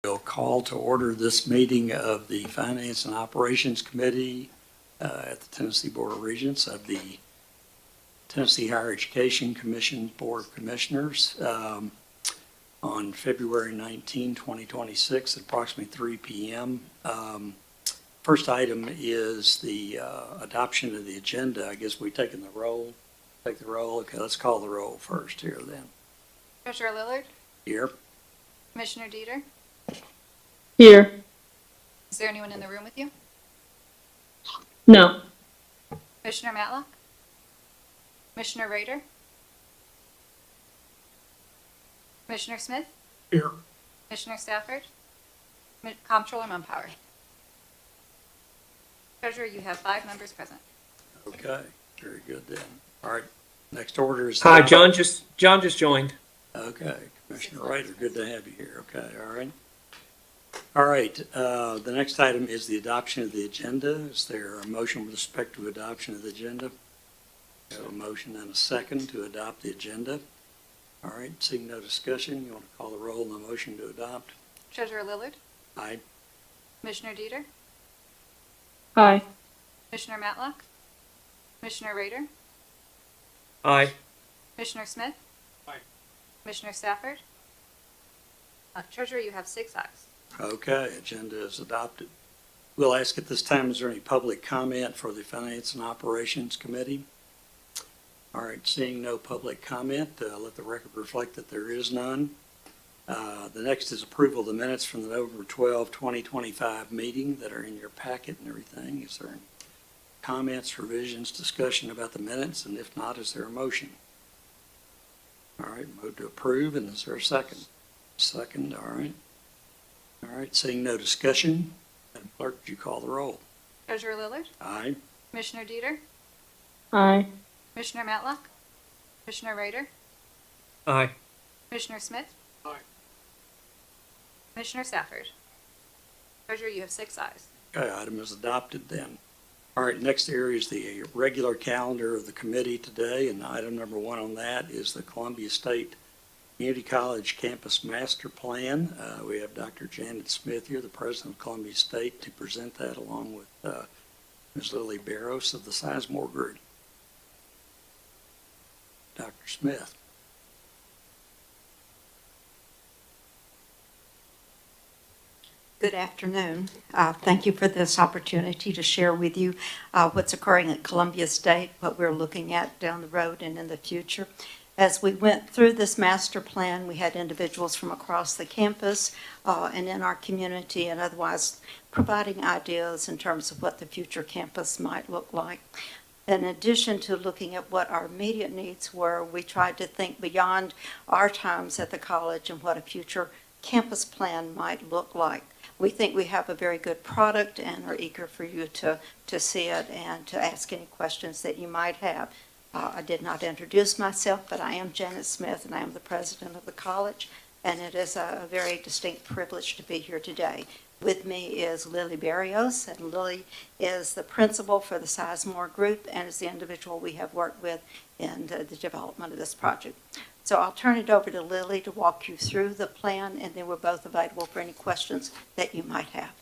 We'll call to order this meeting of the Finance and Operations Committee at the Tennessee Board of Regents of the Tennessee Higher Education Commission Board of Commissioners on February 19, 2026 at approximately 3 p.m. First item is the adoption of the agenda. I guess we've taken the roll. Take the roll. Okay, let's call the roll first here then. Treasurer Lillard, Here. Commissioner Dieter, Here. is there anyone in the room with you? No. Commissioner Matlock, Commissioner Rader, Commissioner Smith, Here. Commissioner Stafford, Comptroller Mumpower. Treasurer, you have 5 members present. Okay, very good then. All right, next order is. Hi, John just joined. Okay, Commissioner Ryder, good to have you here. Okay, all right. All right, the next item is the adoption of the agenda. Is there a motion with respect to adoption of the agenda? We have a motion and a second to adopt the agenda. All right, seeing no discussion, you want to call the roll on the motion to adopt? Treasurer Lillard, Aye. Commissioner Dieter, Aye. Commissioner Matlock, Commissioner Rader, Aye. Commissioner Smith, Aye. Commissioner Stafford. Treasurer, you have 6 ayes. Okay, agenda is adopted. We'll ask at this time, is there any public comment for the Finance and Operations Committee? All right, seeing no public comment, let the record reflect that there is none. The next is approval of the minutes from the November 12, 2025 meeting that are in your packet and everything. Is there any comments, revisions, discussion about the minutes? And if not, is there a motion? All right, move to approve, and is there a second? Second, all right. All right, seeing no discussion, Madam Clerk, would you call the roll? Treasurer Lillard, Aye. Commissioner Dieter, Aye. Commissioner Matlock, Commissioner Rader, Aye. Commissioner Smith, Aye. Commissioner Stafford. Treasurer, you have 6 ayes. Okay, item is adopted then. All right, next area is the regular calendar of the committee today, and item number 1 on that is the Columbia State Community College Campus Master Plan. We have Dr. Janet Smith here, the president of Columbia State, to present that along with Ms. Lily Barros of the Sizemore Group. Dr. Smith. Good afternoon. Thank you for this opportunity to share with you what's occurring at Columbia State, what we're looking at down the road and in the future. As we went through this master plan, we had individuals from across the campus and in our community and otherwise providing ideas in terms of what the future campus might look like. In addition to looking at what our immediate needs were, we tried to think beyond our times at the college and what a future campus plan might look like. We think we have a very good product and are eager for you to see it and to ask any questions that you might have. I did not introduce myself, but I am Janet Smith, and I am the president of the college, and it is a very distinct privilege to be here today. With me is Lily Barrios, and Lily is the principal for the Sizemore Group and is the individual we have worked with in the development of this project. So I'll turn it over to Lily to walk you through the plan, and then we're both available for any questions that you might have.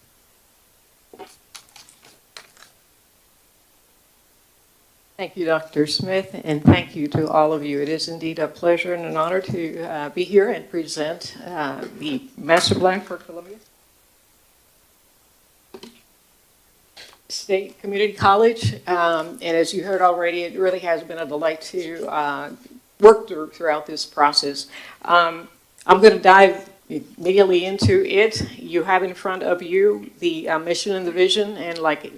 Thank you, Dr. Smith, and thank you to all of you. It is indeed a pleasure and an honor to be here and present the master plan for Columbia State Community College. And as you heard already, it really has been a delight to work throughout this process. I'm going to dive immediately into it. You have in front of you the mission and the vision, and like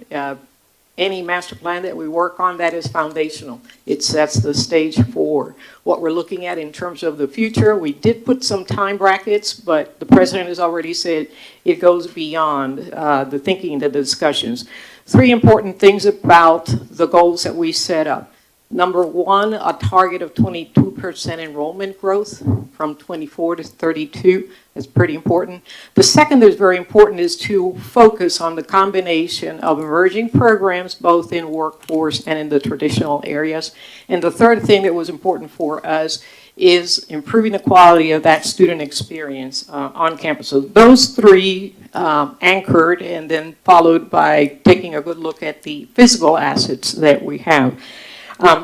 any master plan that we work on, that is foundational. It sets the stage for what we're looking at in terms of the future. We did put some time brackets, but the president has already said it goes beyond the thinking, the discussions. 3 important things about the goals that we set up. Number 1, a target of 22% enrollment growth from 24 to 32. That's pretty important. The second that's very important is to focus on the combination of emerging programs, both in workforce and in the traditional areas. And the third thing that was important for us is improving the quality of that student experience on campus. So those three anchored and then followed by taking a good look at the physical assets that we have.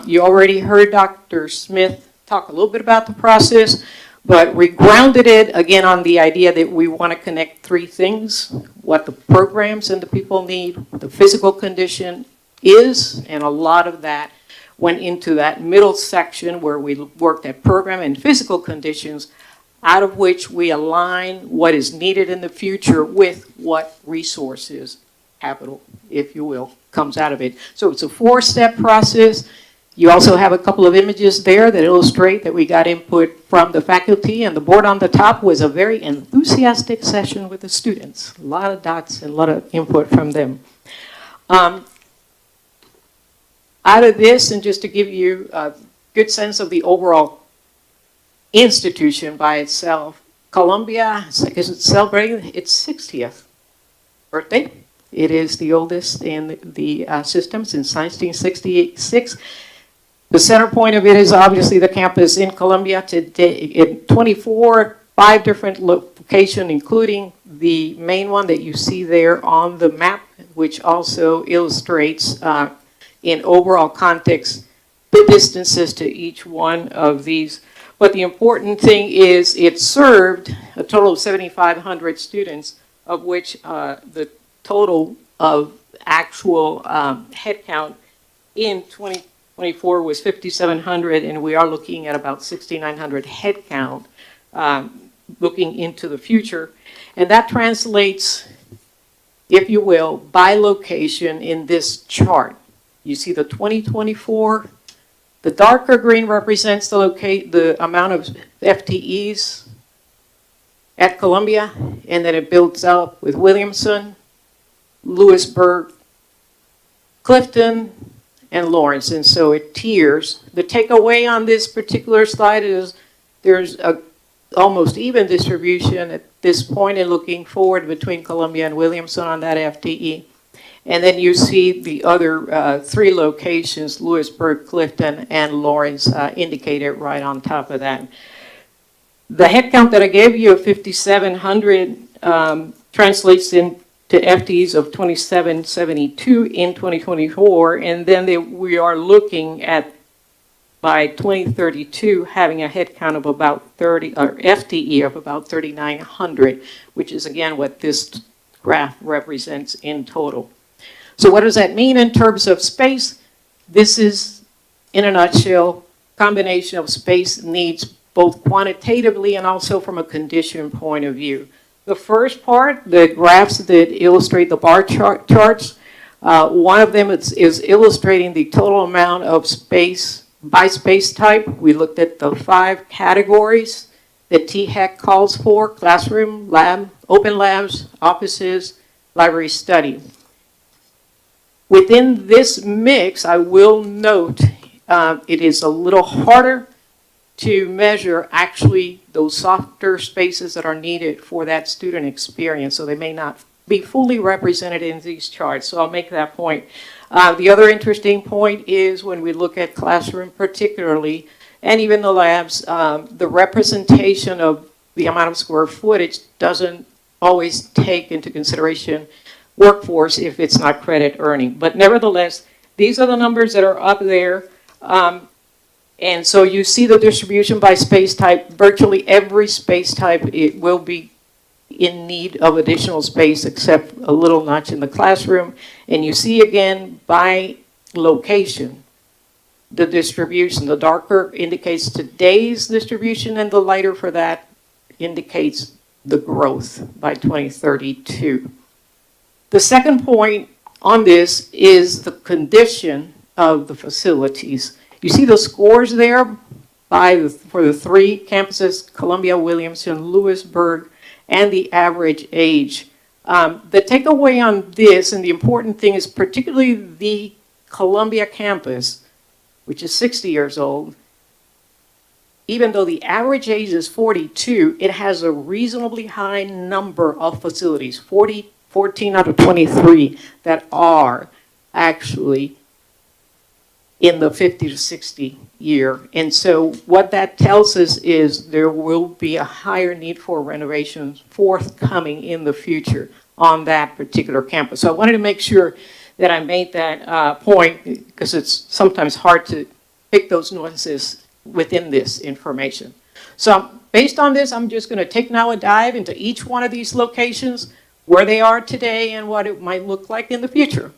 You already heard Dr. Smith talk a little bit about the process, but we grounded it again on the idea that we want to connect three things: what the programs and the people need, what the physical condition is, and a lot of that went into that middle section where we worked at program and physical conditions, out of which we align what is needed in the future with what resources, capital, if you will, comes out of it. So it's a 4-step process. You also have a couple of images there that illustrate that we got input from the faculty, and the board on the top was a very enthusiastic session with the students. A lot of dots and a lot of input from them. Out of this, and just to give you a good sense of the overall institution by itself, Columbia is celebrating its 60th birthday. It is the oldest in the system since 1966. The center point of it is obviously the campus in Columbia today, in 24, 5 different locations, including the main one that you see there on the map, which also illustrates in overall context the distances to each one of these. But the important thing is it served a total of 7,500 students, of which the total of actual headcount in 2024 was 5,700, and we are looking at about 6,900 headcount looking into the future. And that translates, if you will, by location in this chart. You see the 2024, the darker green represents the amount of FTEs at Columbia, and then it builds up with Williamson, Lewisburg, Clifton, and Lawrence, and so it tiers. The takeaway on this particular slide is there's a almost even distribution at this point and looking forward between Columbia and Williamson on that FTE. And then you see the other 3 locations, Lewisburg, Clifton, and Lawrence, indicated right on top of that. The headcount that I gave you of 5,700 translates into FTEs of 2,772 in 2024, and then we are looking at, by 2032, having a headcount of about 30, or FTE of about 3,900, which is again what this graph represents in total. So what does that mean in terms of space? This is, in a nutshell, combination of space needs both quantitatively and also from a condition point of view. The first part, the graphs that illustrate the bar charts, one of them is illustrating the total amount of space by space type. We looked at the 5 categories that THEC calls for: classroom, lab, open labs, offices, library, study. Within this mix, I will note it is a little harder to measure actually those softer spaces that are needed for that student experience, so they may not be fully represented in these charts, so I'll make that point. The other interesting point is when we look at classroom particularly, and even the labs, the representation of the amount of square footage doesn't always take into consideration workforce if it's not credit earning. But nevertheless, these are the numbers that are up there. And so you see the distribution by space type. Virtually every space type, it will be in need of additional space except a little notch in the classroom. And you see again by location the distribution. The darker indicates today's distribution, and the lighter for that indicates the growth by 2032. The second point on this is the condition of the facilities. You see the scores there for the 3 campuses, Columbia, Williamson, Lewisburg, and the average age. The takeaway on this, and the important thing, is particularly the Columbia campus, which is 60 years old. Even though the average age is 42, it has a reasonably high number of facilities, 14 out of 23, that are actually in the 50 to 60 year. And so what that tells us is there will be a higher need for renovations forthcoming in the future on that particular campus. So I wanted to make sure that I made that point, because it's sometimes hard to pick those nuances within this information. So based on this, I'm just going to take now a dive into each one of these locations, where they are today and what it might look like in the future.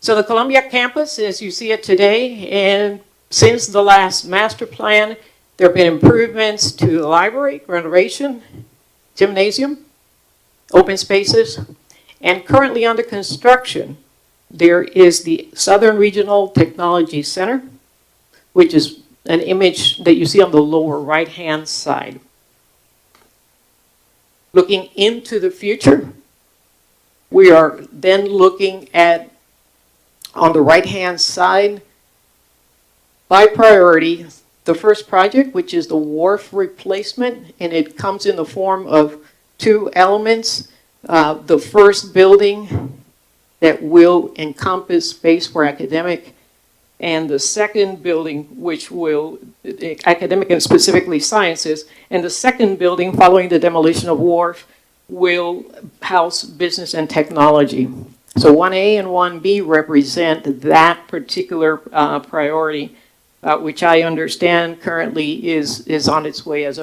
So the Columbia campus, as you see it today, and since the last master plan, there have been improvements to the library, renovation, gymnasium, open spaces, and currently under construction, there is the Southern Regional Technology Center, which is an image that you see on the lower right-hand side. Looking into the future, we are then looking at, on the right-hand side, by priority, the first project, which is the wharf replacement, and it comes in the form of two elements. The first building that will encompass space for academic, and the second building, which will, academic and specifically sciences, and the second building, following the demolition of wharf, will house business and technology. So 1A and 1B represent that particular priority, which I understand currently is on its way as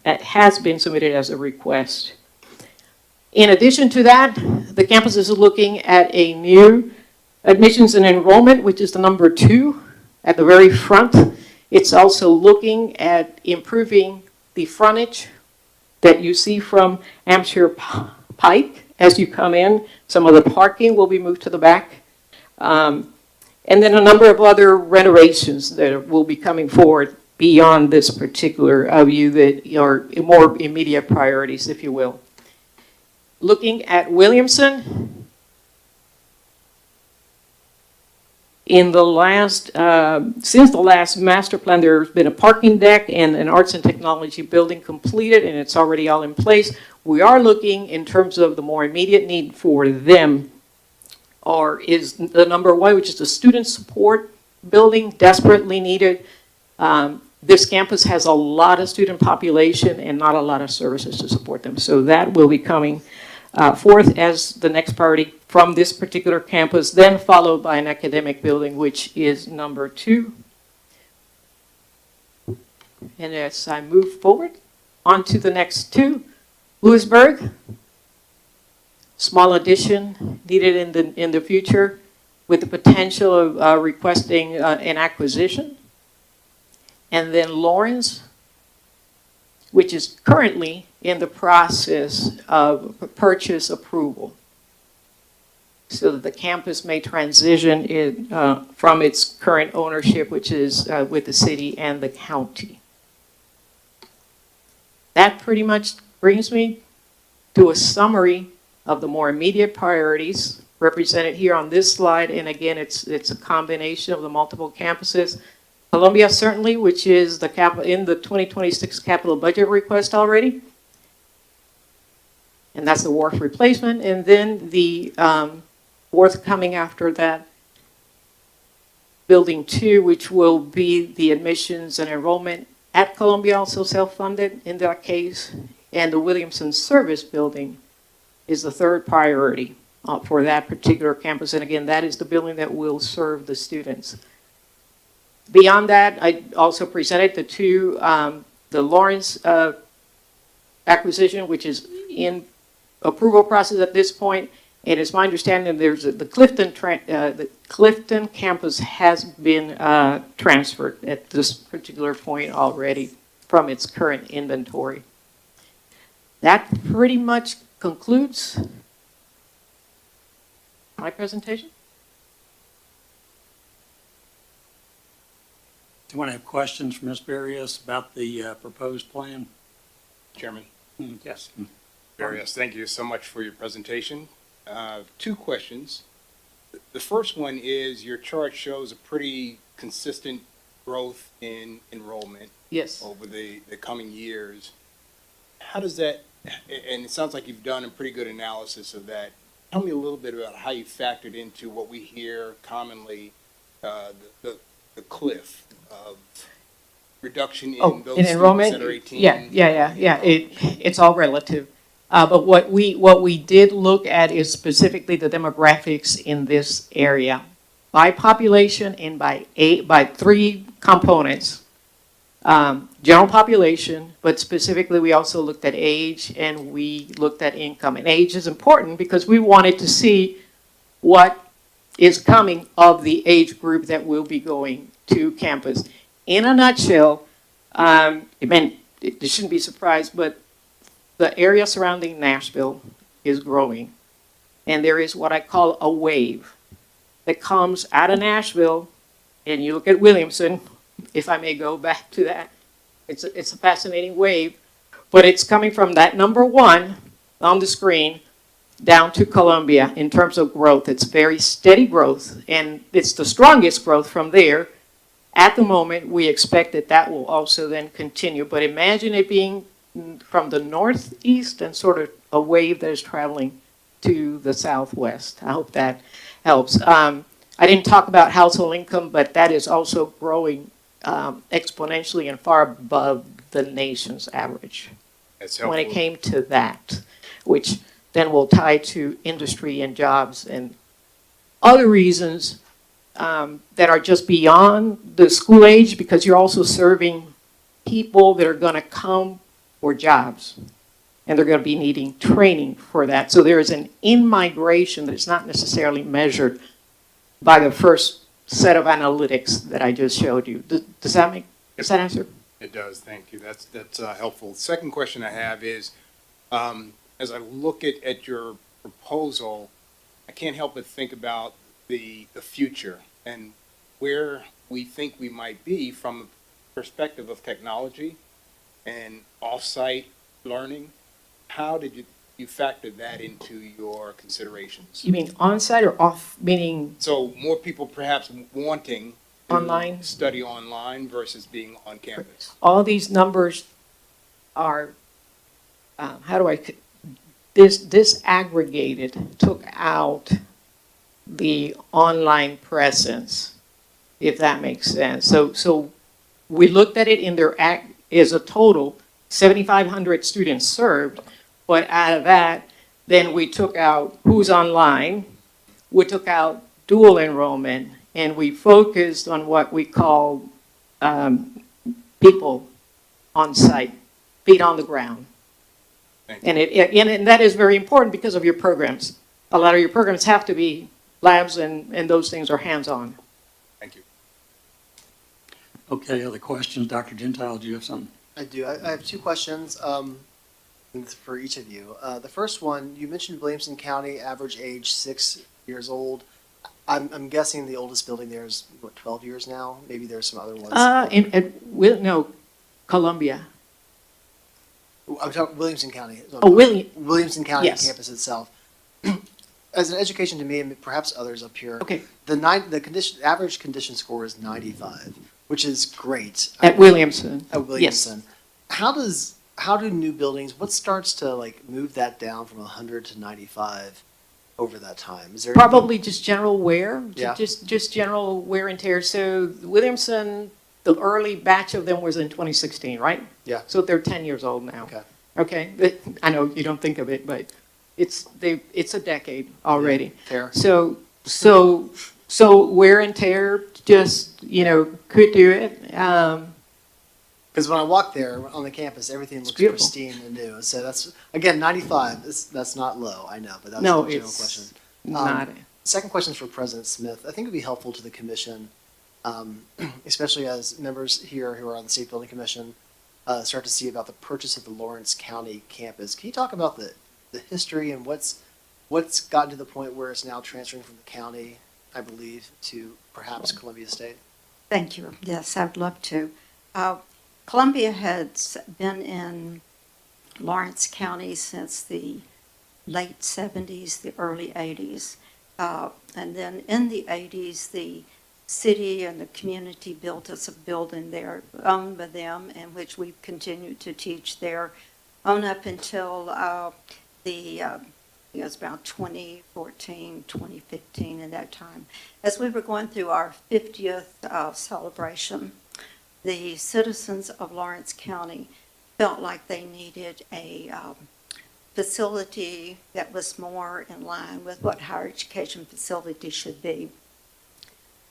has been submitted as a request. In addition to that, the campus is looking at a new admissions and enrollment, which is the number 2 at the very front. It's also looking at improving the frontage that you see from Hampshire Pike as you come in. Some of the parking will be moved to the back. And then a number of other renovations that will be coming forward beyond this particular view that are more immediate priorities, if you will. Looking at Williamson, in the last, since the last master plan, there's been a parking deck and an arts and technology building completed, and it's already all in place. We are looking in terms of the more immediate need for them, or is the number 1, which is the student support building, desperately needed. This campus has a lot of student population and not a lot of services to support them. So that will be coming forth as the next priority from this particular campus, then followed by an academic building, which is number 2. And as I move forward on to the next 2, Lewisburg, small addition needed in the future with the potential of requesting an acquisition. And then Lawrence, which is currently in the process of purchase approval, so that the campus may transition from its current ownership, which is with the city and the county. That pretty much brings me to a summary of the more immediate priorities represented here on this slide. And again, it's a combination of the multiple campuses. Columbia, certainly, which is the in the 2026 capital budget request already. And that's the wharf replacement. And then the forthcoming after that, Building 2, which will be the admissions and enrollment at Columbia, also self-funded in that case. And the Williamson Service Building is the third priority for that particular campus. And again, that is the building that will serve the students. Beyond that, I also presented the 2, the Lawrence acquisition, which is in approval process at this point. And it's my understanding there's the Clifton campus has been transferred at this particular point already from its current inventory. That pretty much concludes my presentation. Do you want to have questions from Ms. Barrios about the proposed plan? Chairman Yes. Barrios, thank you so much for your presentation. 2 questions. The first one is your chart shows a pretty consistent growth in enrollment Yes. over the coming years. How does that, and it sounds like you've done a pretty good analysis of that. Tell me a little bit about how you factored into what we hear commonly the cliff of reduction Oh, in those in students enrollment? that are 18? Yeah. It's all relative. But what we did look at is specifically the demographics in this area by population and by three components. General population, but specifically we also looked at age and we looked at income. And age is important because we wanted to see what is coming of the age group that will be going to campus. In a nutshell, it shouldn't be a surprise, but the area surrounding Nashville is growing. And there is what I call a wave that comes out of Nashville, and you look at Williamson, if I may go back to that. It's a fascinating wave, but it's coming from that number one on the screen down to Columbia in terms of growth. It's very steady growth, and it's the strongest growth from there. At the moment, we expect that will also then continue, but imagine it being from the northeast and sort of a wave that is traveling to the southwest. I hope that helps. I didn't talk about household income, but that is also growing exponentially and far above the nation's average That's when it helpful. came to that, which then will tie to industry and jobs and other reasons that are just beyond the school age, because you're also serving people that are going to come for jobs, and they're going to be needing training for that. So there is an in-migration that's not necessarily measured by the first set of analytics that I just showed you. Does that answer? It does, thank you. That's helpful. Second question I have is, as I look at your proposal, I can't help but think about the future and where we think we might be from a perspective of technology and off-site learning. How did you factor that into your considerations? You mean on-site or off, meaning So more people perhaps wanting to Online? study online versus being on campus. all these numbers are, disaggregated, took out the online presence, if that makes sense. So we looked at it in their as a total, 7,500 students served, but out of that, then we took out who's online, we took out dual enrollment, and we focused on what we call people on site, feet on the ground. Thank you. And that is very important because of your programs. A lot of your programs have to be labs and those things are hands-on. Thank you. Okay, other questions? Dr. Gentile, do you have something? I do. I have two questions for each of you. The first one, you mentioned Williamson County, average age 6 years old. I'm guessing the oldest building there is, 12 years now? Maybe there's some other ones. Columbia. I'm talking Williamson County. Oh, Williamson County Yes. campus itself. As an education to me, and perhaps others up here, Okay, the average condition score is 95, which is great. at Williamson. At Williamson. How do new buildings, what starts to move that down from 100 to 95 over that time? Is there Probably just general wear, Yeah. just general wear and tear. So Williamson, the early batch of them was in 2016, right? Yeah. So they're 10 years old now. Okay. Okay, I know you don't think of it, but it's a decade already. Fair. So wear and tear just, could do it. Because when I walk there on the campus, everything looks beautiful. pristine and new. So that's, again, 95, that's not low, I know, but that's No, a general it's question. not. Second question is for President Smith. I think it would be helpful to the commission, especially as members here who are on the State Building Commission start to see about the purchase of the Lawrence County campus. Can you talk about the history and what's gotten to the point where it's now transferring from the county, I believe, to perhaps Columbia State? Thank you. Yes, I'd love to. Columbia has been in Lawrence County since the late 70s, the early 80s. And then in the 80s, the city and the community built us a building there owned by them, in which we've continued to teach there on up until the it was about 2014, 2015 in that time. As we were going through our 50th celebration, the citizens of Lawrence County felt like they needed a facility that was more in line with what higher education facility should be.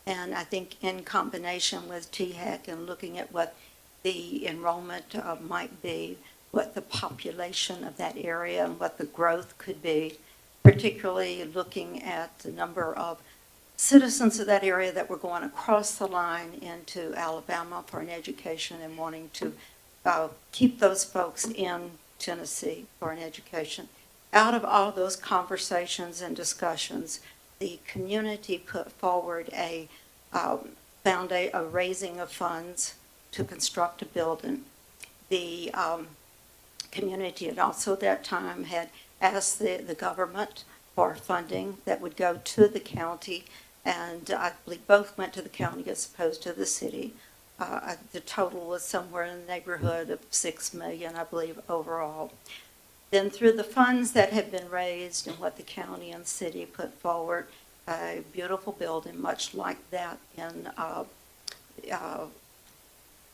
And I think in combination with THEC and looking at what the enrollment might be, what the population of that area and what the growth could be, particularly looking at the number of citizens of that area that were going across the line into Alabama for an education and wanting to keep those folks in Tennessee for an education. Out of all those conversations and discussions, the community put forward a raising of funds to construct a building. The community had also at that time had asked the government for funding that would go to the county, and I believe both went to the county as opposed to the city. The total was somewhere in the neighborhood of $6 million, I believe, overall. Then through the funds that had been raised and what the county and city put forward, a beautiful building, much like that in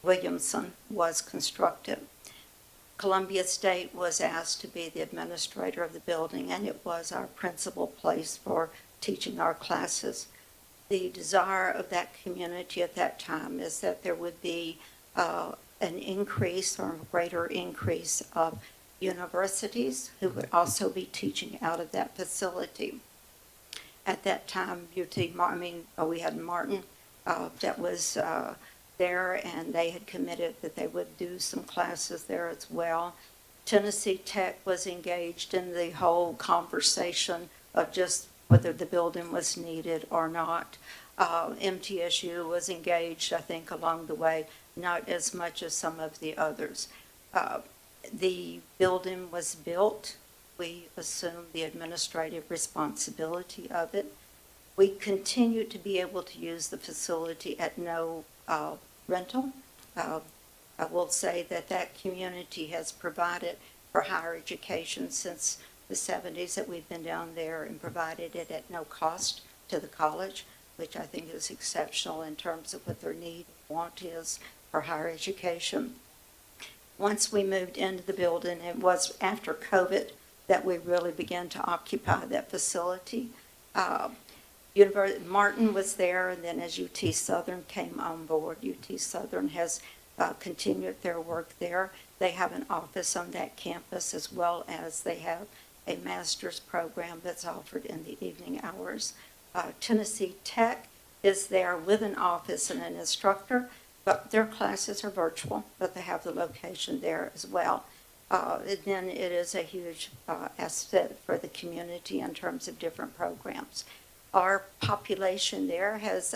Williamson, was constructed. Columbia State was asked to be the administrator of the building, and it was our principal place for teaching our classes. The desire of that community at that time is that there would be an increase or a greater increase of universities who would also be teaching out of that facility. At that time, we had Martin that was there, and they had committed that they would do some classes there as well. Tennessee Tech was engaged in the whole conversation of just whether the building was needed or not. MTSU was engaged, I think, along the way, not as much as some of the others. The building was built. We assumed the administrative responsibility of it. We continue to be able to use the facility at no rental. I will say that that community has provided for higher education since the 70s that we've been down there and provided it at no cost to the college, which I think is exceptional in terms of what their need and want is for higher education. Once we moved into the building, it was after COVID that we really began to occupy that facility. Martin was there, and then as UT Southern came on board, UT Southern has continued their work there. They have an office on that campus, as well as they have a master's program that's offered in the evening hours. Tennessee Tech is there with an office and an instructor, but their classes are virtual, but they have the location there as well. And then it is a huge asset for the community in terms of different programs. Our population there has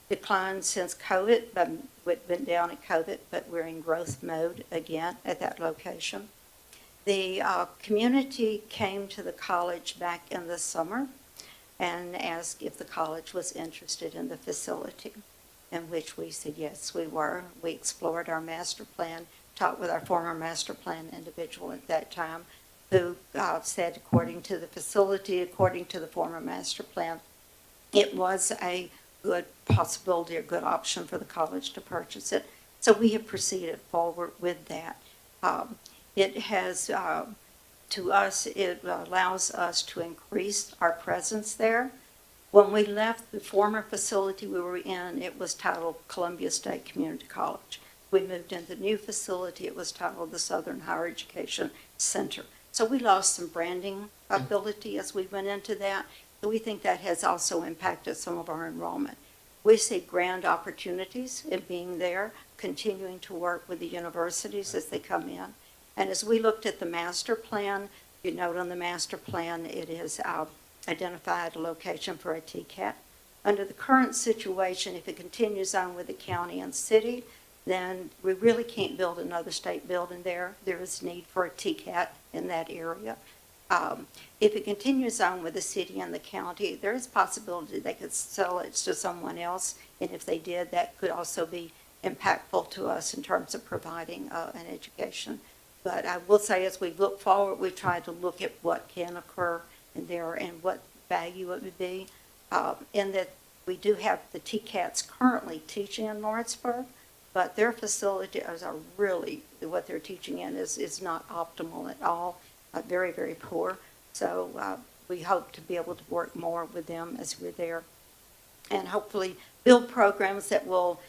declined since COVID, but we've been down at COVID, but we're in growth mode again at that location. The community came to the college back in the summer and asked if the college was interested in the facility, in which we said yes, we were. We explored our master plan, talked with our former master plan individual at that time, who said according to the facility, according to the former master plan, it was a good possibility, a good option for the college to purchase it. So we have proceeded forward with that. It has, to us, it allows us to increase our presence there. When we left the former facility we were in, it was titled Columbia State Community College. We moved into the new facility, it was titled the Southern Higher Education Center. So we lost some branding ability as we went into that. So we think that has also impacted some of our enrollment. We see grand opportunities in being there, continuing to work with the universities as they come in. And as we looked at the master plan, you note on the master plan, it is identified a location for a TCAT. Under the current situation, if it continues on with the county and city, then we really can't build another state building there. There is need for a TCAT in that area. If it continues on with the city and the county, there is possibility they could sell it to someone else, and if they did, that could also be impactful to us in terms of providing an education. But I will say, as we look forward, we try to look at what can occur there and what value it would be. In that we do have the TCATs currently teaching in Lawrenceburg, but their facilities are really, what they're teaching in is not optimal at all, very, very poor. So we hope to be able to work more with them as we're there and hopefully build programs that will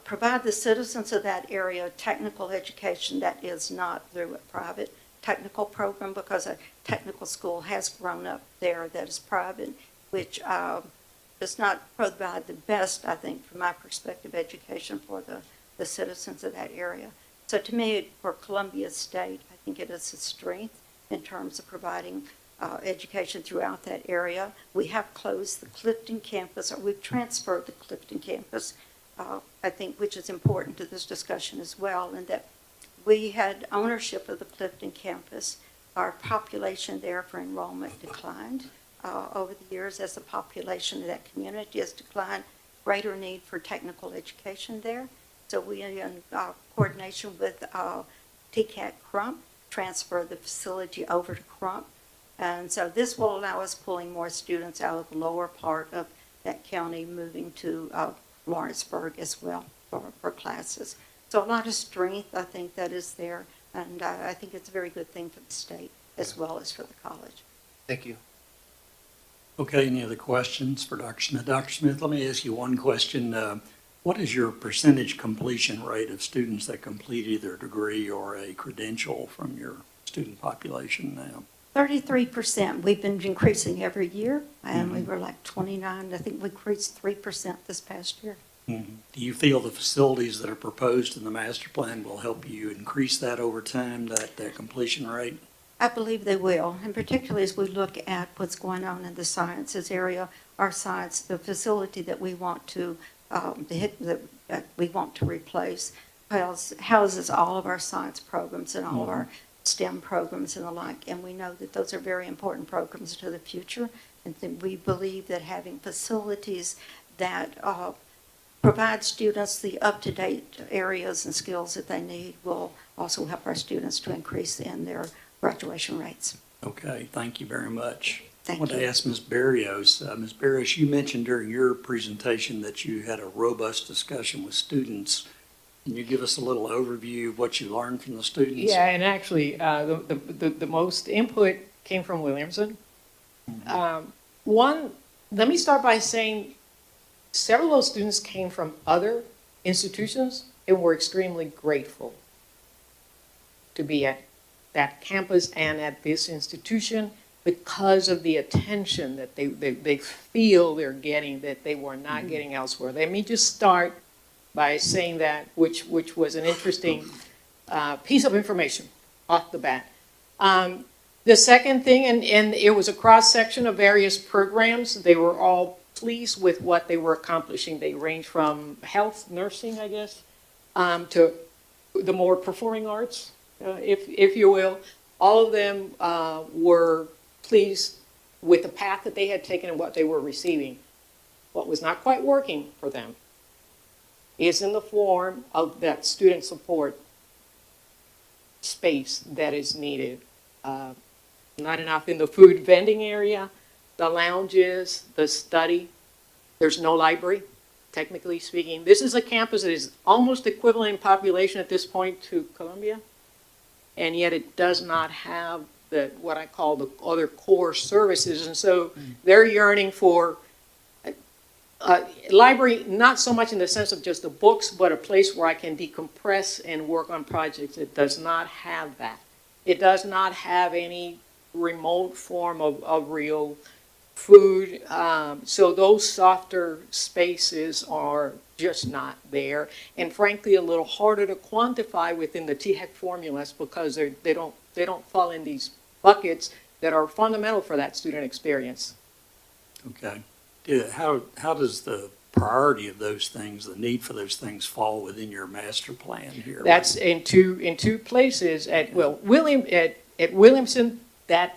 provide the citizens of that area technical education that is not through a private technical program, because a technical school has grown up there that is private, which does not provide the best, I think, from my perspective, education for the citizens of that area. So to me, for Columbia State, I think it is a strength in terms of providing education throughout that area. We have closed the Clifton campus, or we've transferred the Clifton campus, I think, which is important to this discussion as well, in that we had ownership of the Clifton campus. Our population there for enrollment declined over the years as the population of that community has declined. Greater need for technical education there. So we, in coordination with TCAT Crump, transferred the facility over to Crump. And so this will allow us pulling more students out of the lower part of that county, moving to Lawrenceburg as well for classes. So a lot of strength, I think, that is there, and I think it's a very good thing for the state as well as for the college. Thank you. Okay, any other questions for Dr. Smith? Dr. Smith, let me ask you one question. What is your percentage completion rate of students that complete either a degree or a credential from your student population now? 33%. We've been increasing every year, and we were like 29. I think we increased 3% this past year. Do you feel the facilities that are proposed in the master plan will help you increase that over time, that completion rate? I believe they will, and particularly as we look at what's going on in the sciences area, our science, the facility that we want to that we want to replace houses all of our science programs and all of our STEM programs and the like, and we know that those are very important programs to the future, and then we believe that having facilities that provide students the up-to-date areas and skills that they need will also help our students to increase in their graduation rates. Okay, thank you very much. Thank I want to you. ask Ms. Barrios. Ms. Barrios, you mentioned during your presentation that you had a robust discussion with students. Can you give us a little overview of what you learned from the students? Yeah, and actually, the most input came from Williamson. Let me start by saying several of those students came from other institutions and were extremely grateful to be at that campus and at this institution because of the attention that they feel they're getting that they were not getting elsewhere. Let me just start by saying that, which was an interesting piece of information off the bat. The second thing, and it was a cross-section of various programs. They were all pleased with what they were accomplishing. They range from health, nursing, I guess, to the more performing arts, if you will. All of them were pleased with the path that they had taken and what they were receiving. What was not quite working for them is in the form of that student support space that is needed. Not enough in the food vending area, the lounges, the study. There's no library, technically speaking. This is a campus that is almost equivalent in population at this point to Columbia, and yet it does not have what I call the other core services. And so they're yearning for a library, not so much in the sense of just the books, but a place where I can decompress and work on projects. It does not have that. It does not have any remote form of real food. So those softer spaces are just not there. And frankly, a little harder to quantify within the THEC formulas because they don't fall in these buckets that are fundamental for that student experience. Okay. How does the priority of those things, the need for those things, fall within your master plan here? That's in two places. At Williamson, that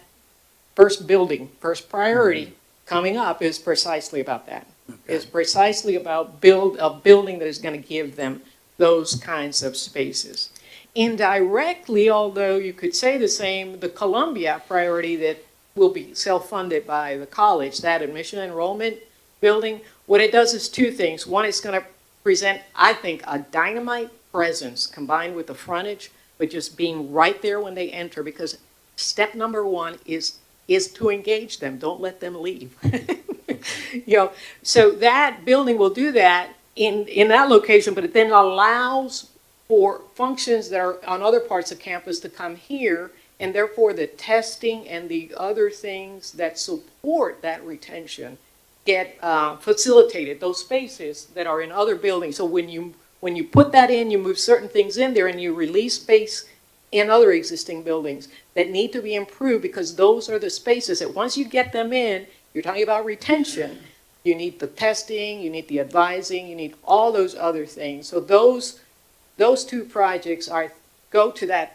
first priority coming up is precisely about that. Okay. It's precisely about a building that is going to give them those kinds of spaces. Indirectly, although you could say the same, the Columbia priority that will be self-funded by the college, that admission enrollment building. What it does is two things. One, it's going to present, I think, a dynamite presence combined with the frontage, but just being right there when they enter, because step number one is to engage them. Don't let them leave. So that building will do that in that location, but it then allows for functions that are on other parts of campus to come here, and therefore the testing and the other things that support that retention get facilitated, those spaces that are in other buildings. So when you put that in, you move certain things in there and you release space in other existing buildings that need to be improved, because those are the spaces that once you get them in, you're talking about retention, you need the testing, you need the advising, you need all those other things. So those two projects go to that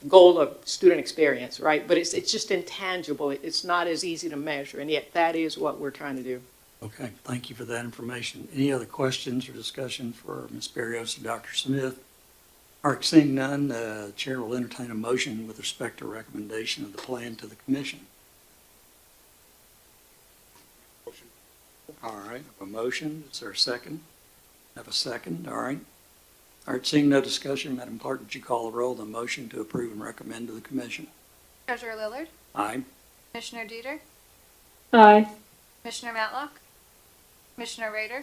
goal of student experience, right? But it's just intangible. It's not as easy to measure, and yet that is what we're trying to do. Okay, thank you for that information. Any other questions or discussion for Ms. Berrios or Dr. Smith? All right, seeing none, the chair will entertain a motion with respect to recommendation of the plan to the commission. Motion. All right, a motion. Is there a second? Have a second, all right. All right, seeing no discussion, Madam Clerk, would you call the roll on the motion to approve and recommend to the commission? Treasurer Lillard, Aye. Commissioner Deeter, Aye. Commissioner Matlock, Commissioner Rader,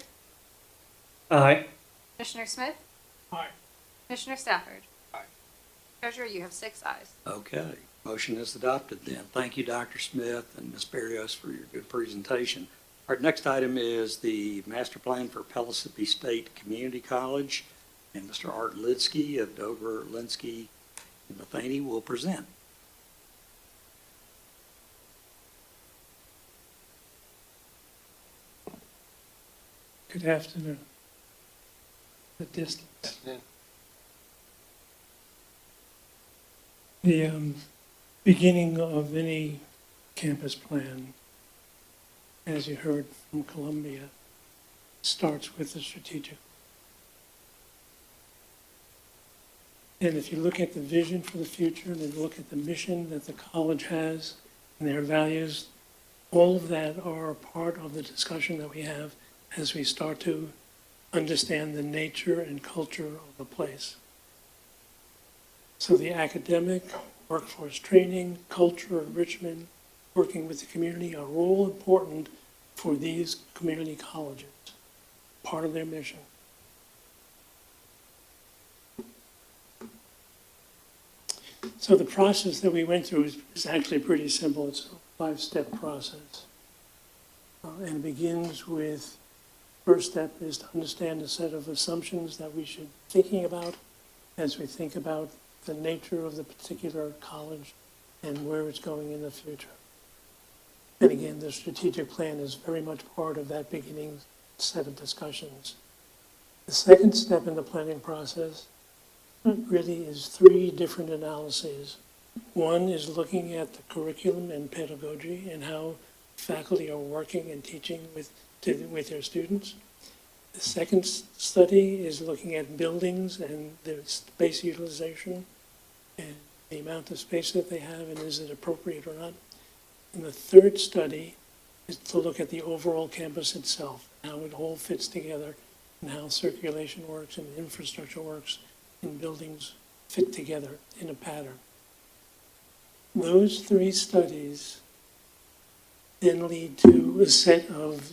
Aye. Commissioner Smith. Aye. Commissioner Stafford. Aye. Treasurer, you have 6 ayes. Okay, motion is adopted then. Thank you, Dr. Smith and Ms. Berrios, for your good presentation. Our next item is the master plan for Pellissippi State Community College, and Mr. Art Lidsky of Dover, Linsky, and Matheny will present. Good afternoon. The distance. The beginning of any campus plan, as you heard from Columbia, starts with the strategic. And if you look at the vision for the future and you look at the mission that the college has and their values, all of that are a part of the discussion that we have as we start to understand the nature and culture of the place. So the academic, workforce training, culture enrichment, working with the community are all important for these community colleges, part of their mission. So the process that we went through is actually pretty simple. It's a 5-step process. And it begins with, first step is to understand a set of assumptions that we should be thinking about as we think about the nature of the particular college and where it's going in the future. And again, the strategic plan is very much part of that beginning set of discussions. The second step in the planning process really is 3 different analyses. One is looking at the curriculum and pedagogy and how faculty are working and teaching with their students. The second study is looking at buildings and their space utilization and the amount of space that they have and is it appropriate or not. And the third study is to look at the overall campus itself, how it all fits together and how circulation works and infrastructure works and buildings fit together in a pattern. Those 3 studies then lead to a set of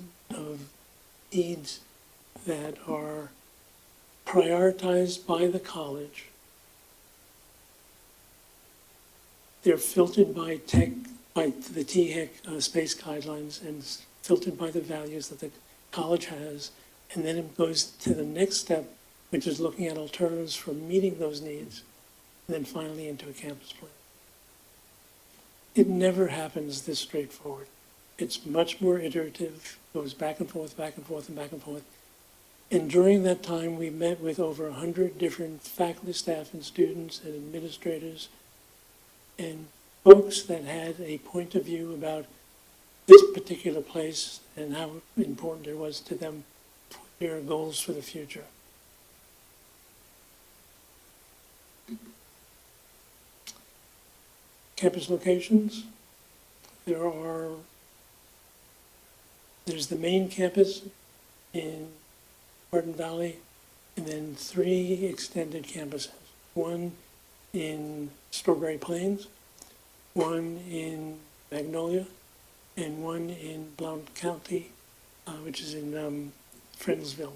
needs that are prioritized by the college. They're filtered by the THEC space guidelines and filtered by the values that the college has. And then it goes to the next step, which is looking at alternatives for meeting those needs, and then finally into a campus plan. It never happens this straightforward. It's much more iterative, goes back and forth, back and forth, and back and forth. And during that time, we met with over 100 different faculty, staff, and students and administrators and folks that had a point of view about this particular place and how important it was to them for their goals for the future. Campus locations. there's the main campus in Hardin Valley, and then 3 extended campuses. One in Strawberry Plains, one in Magnolia, and one in Blount County, which is in Friendsville.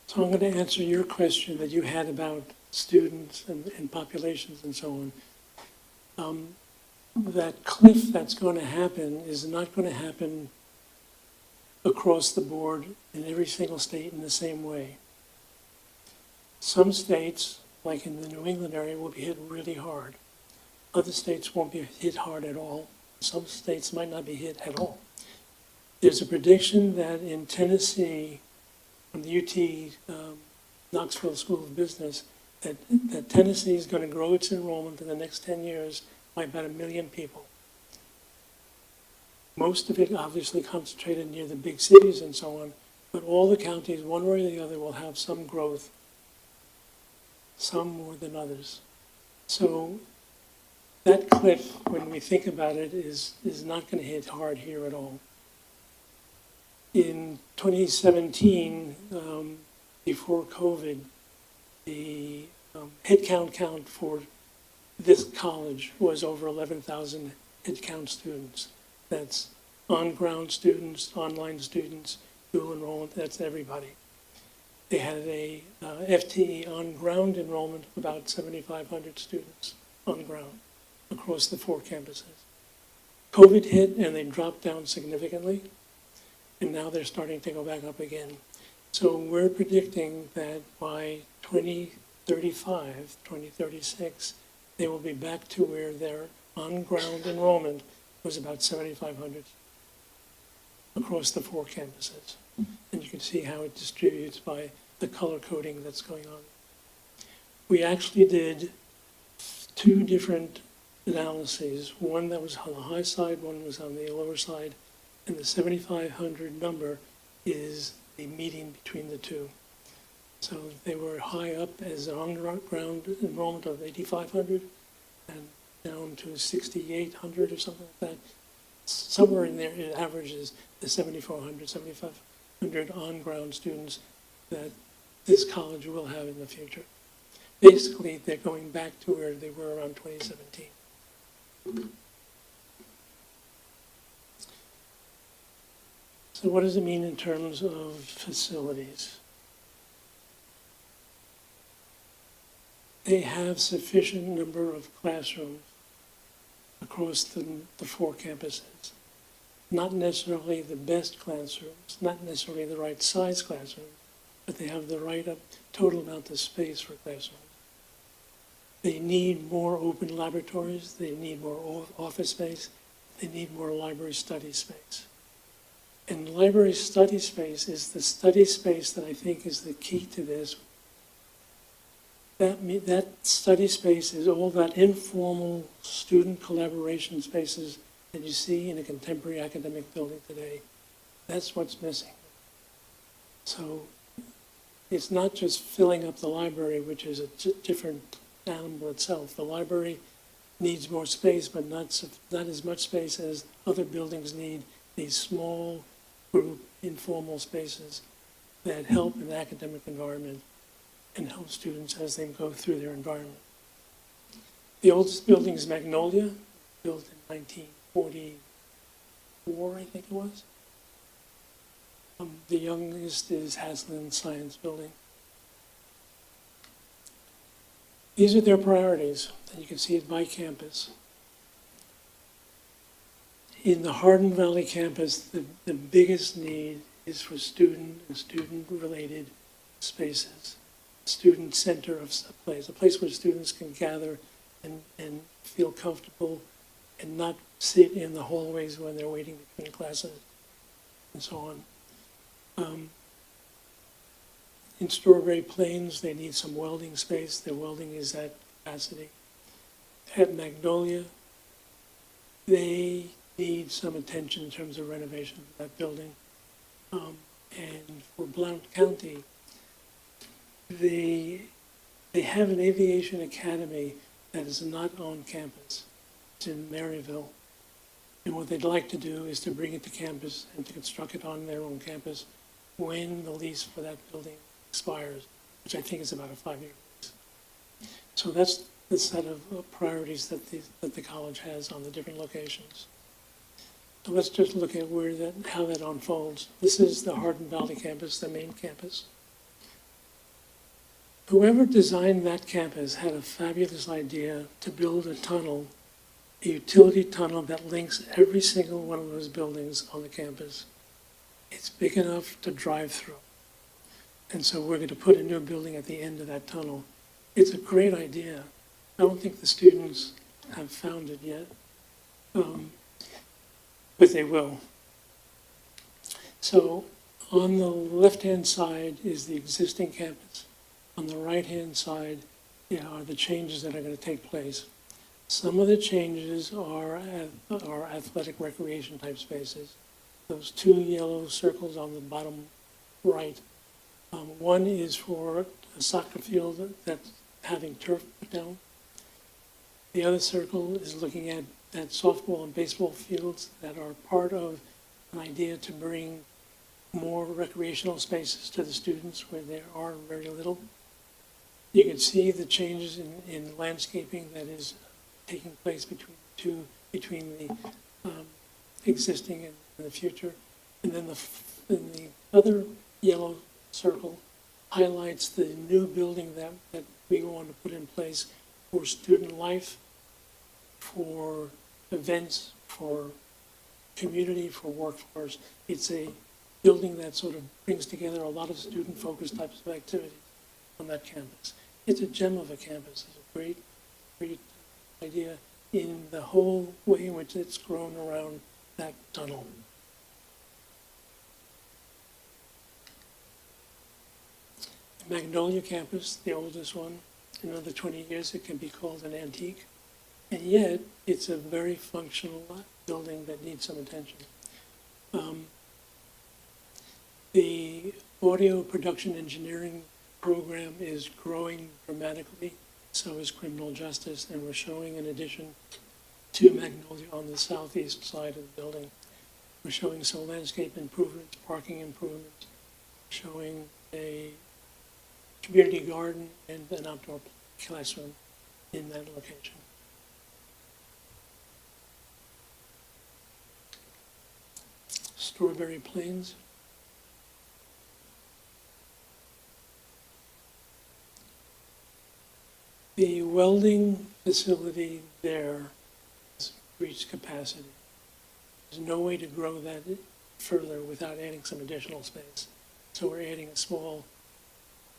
So I'm going to answer your question that you had about students and populations and so on. That cliff that's going to happen is not going to happen across the board in every single state in the same way. Some states, like in the New England area, will be hit really hard. Other states won't be hit hard at all. Some states might not be hit at all. There's a prediction that in Tennessee, from the UT Knoxville School of Business, that Tennessee is going to grow its enrollment in the next 10 years by about 1 million people. Most of it obviously concentrated near the big cities and so on, but all the counties, one way or the other, will have some growth, some more than others. So that cliff, when we think about it, is not going to hit hard here at all. In 2017, before COVID, the headcount count for this college was over 11,000 headcount students. That's on-ground students, online students, dual enrollment, that's everybody. They had a FTE on-ground enrollment of about 7,500 students on ground across the 4 campuses. COVID hit and they dropped down significantly, and now they're starting to go back up again. So we're predicting that by 2035, 2036, they will be back to where their on-ground enrollment was about 7,500 across the 4 campuses. And you can see how it distributes by the color coding that's going on. We actually did 2 different analyses, one that was on the high side, one was on the lower side, and the 7,500 number is the median between the 2. So they were high up as an on-ground enrollment of 8,500 and down to 6,800 or something like that. Somewhere in there, it averages the 7,400, 7,500 on-ground students that this college will have in the future. Basically, they're going back to where they were around 2017. So what does it mean in terms of facilities? They have sufficient number of classrooms across the 4 campuses. Not necessarily the best classrooms, not necessarily the right size classrooms, but they have the right total amount of space for classrooms. They need more open laboratories, they need more office space, they need more library study space. And library study space is the study space that I think is the key to this. That study space is all that informal student collaboration spaces that you see in a contemporary academic building today. That's what's missing. So it's not just filling up the library, which is a different animal itself. The library needs more space, but not as much space as other buildings need. These small group informal spaces that help an academic environment and help students as they go through their environment. The oldest building is Magnolia, built in 1944, I think it was. The youngest is Haslam Science Building. These are their priorities, and you can see it by campus. In the Hardin Valley campus, the biggest need is for student and student-related spaces. Student center of a place where students can gather and feel comfortable and not sit in the hallways when they're waiting between classes and so on. In Strawberry Plains, they need some welding space. Their welding is at capacity. At Magnolia, they need some attention in terms of renovation of that building. And for Blount County, they have an aviation academy that is not on campus. It's in Maryville. And what they'd like to do is to bring it to campus and to construct it on their own campus when the lease for that building expires, which I think is about a 5-year lease. So that's the set of priorities that the college has on the different locations. So let's just look at how that unfolds. This is the Hardin Valley campus, the main campus. Whoever designed that campus had a fabulous idea to build a tunnel, a utility tunnel that links every single one of those buildings on the campus. It's big enough to drive through. And so we're going to put a new building at the end of that tunnel. It's a great idea. I don't think the students have found it yet, but they will. So on the left-hand side is the existing campus. On the right-hand side are the changes that are going to take place. Some of the changes are athletic recreation type spaces. Those 2 yellow circles on the bottom right. One is for a soccer field that's having turf put down. The other circle is looking at softball and baseball fields that are part of an idea to bring more recreational spaces to the students where there are very little. You can see the changes in landscaping that is taking place between the existing and the future. And then the other yellow circle highlights the new building that we want to put in place for student life, for events, for community, for workforce. It's a building that sort of brings together a lot of student-focused types of activities on that campus. It's a gem of a campus. It's a great, great idea in the whole way in which it's grown around that tunnel. The Magnolia campus, the oldest one, in another 20 years it can be called an antique, and yet it's a very functional building that needs some attention. The audio production engineering program is growing dramatically, so is criminal justice, and we're showing, in addition to Magnolia on the southeast side of the building, we're showing some landscape improvements, parking improvements, showing a community garden and an outdoor classroom in that location. Strawberry Plains. The welding facility there has reached capacity. There's no way to grow that further without adding some additional space. So we're adding a small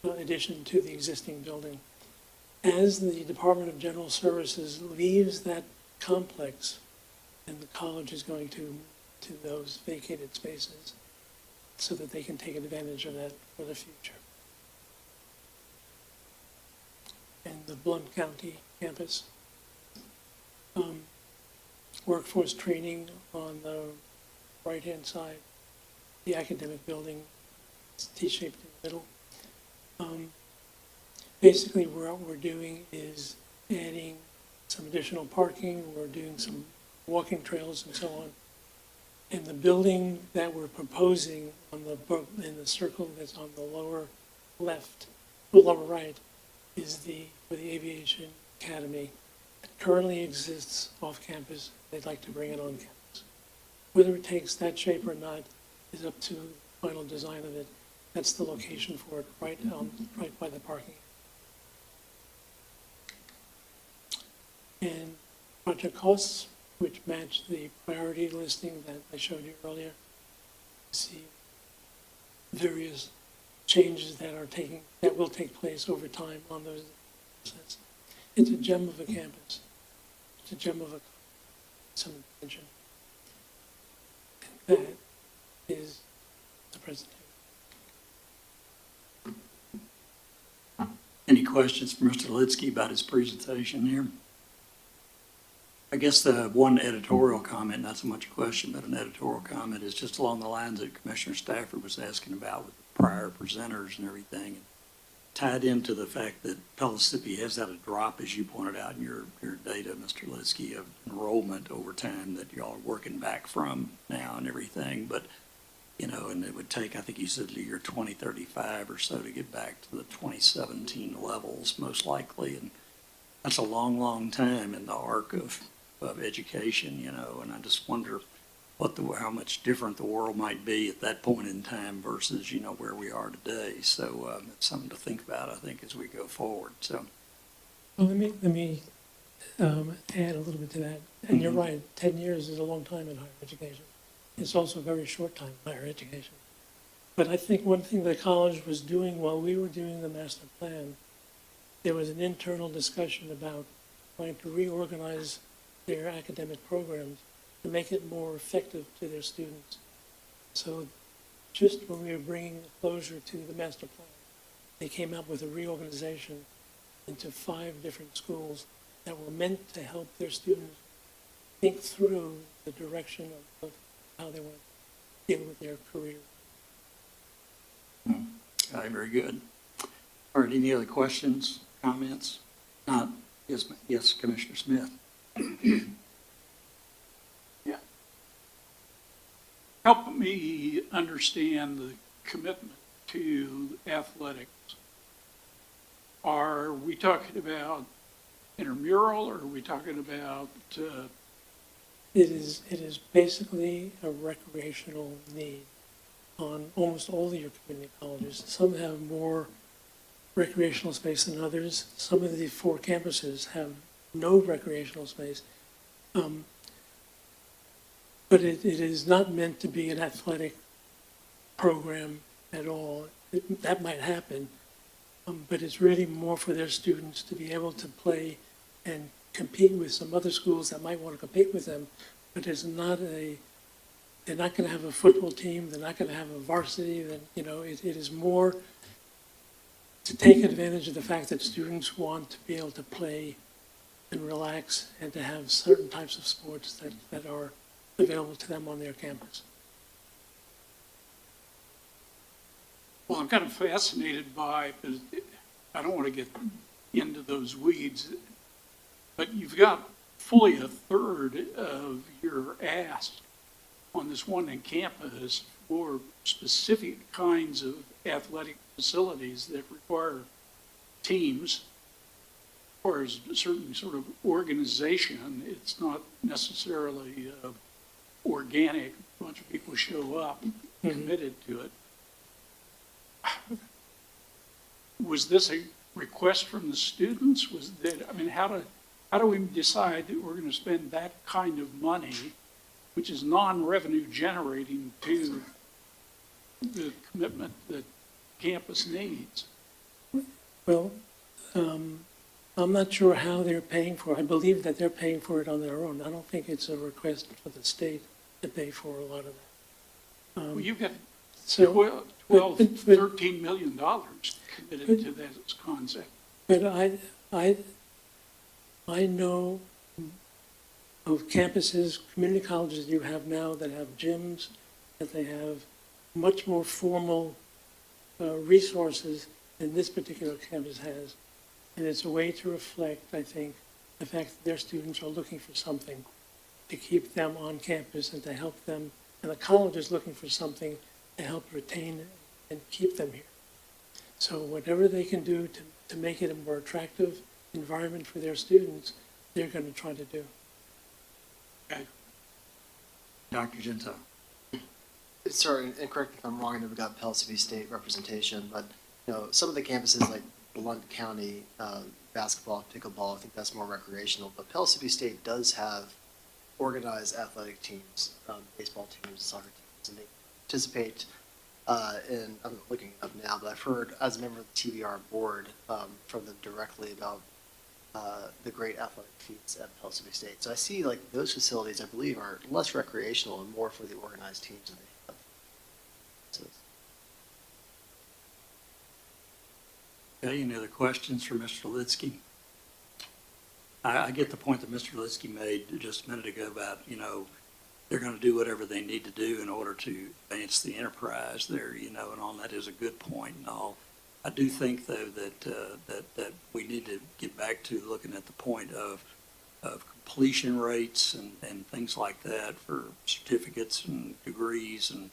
addition to the existing building. As the Department of General Services leaves that complex, and the college is going to those vacated spaces so that they can take advantage of that for the future. And the Blount County campus, workforce training on the right-hand side, the academic building, it's T-shaped in the middle. Basically, what we're doing is adding some additional parking, we're doing some walking trails and so on. And the building that we're proposing in the circle that's on the lower left, the lower right, is for the Aviation Academy. It currently exists off campus. They'd like to bring it on campus. Whether it takes that shape or not is up to the final design of it. That's the location for it, right by the parking. And project costs, which match the priority listing that I showed you earlier. See various changes that will take place over time on those assets. It's a gem of a campus. It's a gem of some attention. And that is the presentation. Any questions for Mr. Litsky about his presentation here? I guess the one editorial comment, not so much a question, but an editorial comment, is just along the lines that Commissioner Stafford was asking about with the prior presenters and everything. tied into the fact that Pellissippi has had a drop, as you pointed out in your data, Mr. Litsky, of enrollment over time that y'all are working back from now and everything, but, and it would take, I think you said the year 2035 or so to get back to the 2017 levels, most likely, and that's a long, long time in the arc of education, and I just wonder how much different the world might be at that point in time versus, where we are today. So it's something to think about, I think, as we go forward. So, Well, let me add a little bit to that. And you're right, 10 years is a long time in higher education. It's also a very short time in higher education. But I think one thing the college was doing while we were doing the master plan, there was an internal discussion about trying to reorganize their academic programs to make it more effective to their students. So just when we were bringing closure to the master plan, they came up with a reorganization into 5 different schools that were meant to help their students think through the direction of how they want to deal with their career. very good. All right, any other questions, comments? Not, yes, Commissioner Smith. Help me understand the commitment to athletics. Are we talking about intramural, or are we talking about, It is basically a recreational need on almost all of your community colleges. Some have more recreational space than others. Some of the 4 campuses have no recreational space. But it is not meant to be an athletic program at all. That might happen, but it's really more for their students to be able to play and compete with some other schools that might want to compete with them, but they're not going to have a football team, they're not going to have a varsity, it is more to take advantage of the fact that students want to be able to play and relax and to have certain types of sports that are available to them on their campus. well, I'm kind of fascinated by, but I don't want to get into those weeds, but you've got fully a third of your ask on this one in campus for specific kinds of athletic facilities that require teams, or as a certain sort of organization. It's not necessarily organic, a bunch of people show up committed to it. Was this a request from the students? How do we decide that we're going to spend that kind of money, which is non-revenue generating, to the commitment that campus needs? Well, I'm not sure how they're paying for it. I believe that they're paying for it on their own. I don't think it's a request for the state to pay for a lot of that. Well, you've got So, 12, but- $13 million committed to that concept. But I know of campuses, community colleges you have now that have gyms, that they have much more formal resources than this particular campus has. And it's a way to reflect, I think, the fact that their students are looking for something to keep them on campus and to help them, and the college is looking for something to help retain and keep them here. So whatever they can do to make it a more attractive environment for their students, they're going to try to do. Dr. Gento. Sorry, and correct me if I'm wrong, I never got Pellissippi State representation, but, some of the campuses like Blount County, basketball, pickleball, I think that's more recreational, but Pellissippi State does have organized athletic teams, baseball teams, soccer teams, and they participate in, I'm looking it up now, but I've heard as a member of the TBR board from them directly about the great athletic feats at Pellissippi State. So I see like those facilities, I believe, are less recreational and more for the organized teams that they have. So, Okay, any other questions for Mr. Litsky? I get the point that Mr. Litsky made just a minute ago about, they're going to do whatever they need to do in order to advance the enterprise there, and all that is a good point and all. I do think, though, that we need to get back to looking at the point of completion rates and things like that for certificates and degrees and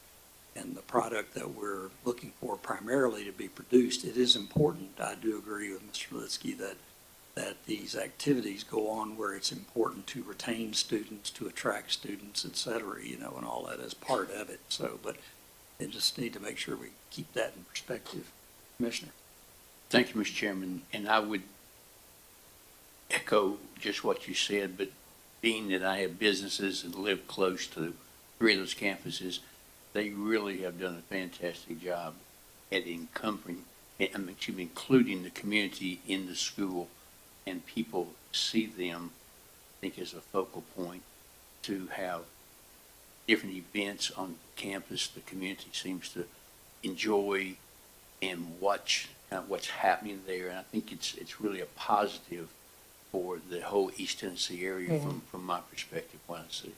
the product that we're looking for primarily to be produced. It is important, I do agree with Mr. Litsky, that these activities go on where it's important to retain students, to attract students, et cetera, you know, and all that as part of it. So, but they just need to make sure we keep that in perspective. Commissioner? Thank you, Mr. Chairman, and I would echo just what you said, but being that I have businesses that live close to 3 of those campuses, they really have done a fantastic job at including the community in the school, and people see them, I think, as a focal point to have different events on campus. The community seems to enjoy and watch kind of what's happening there, and I think it's really a positive for the whole East Tennessee area from my perspective, what I see.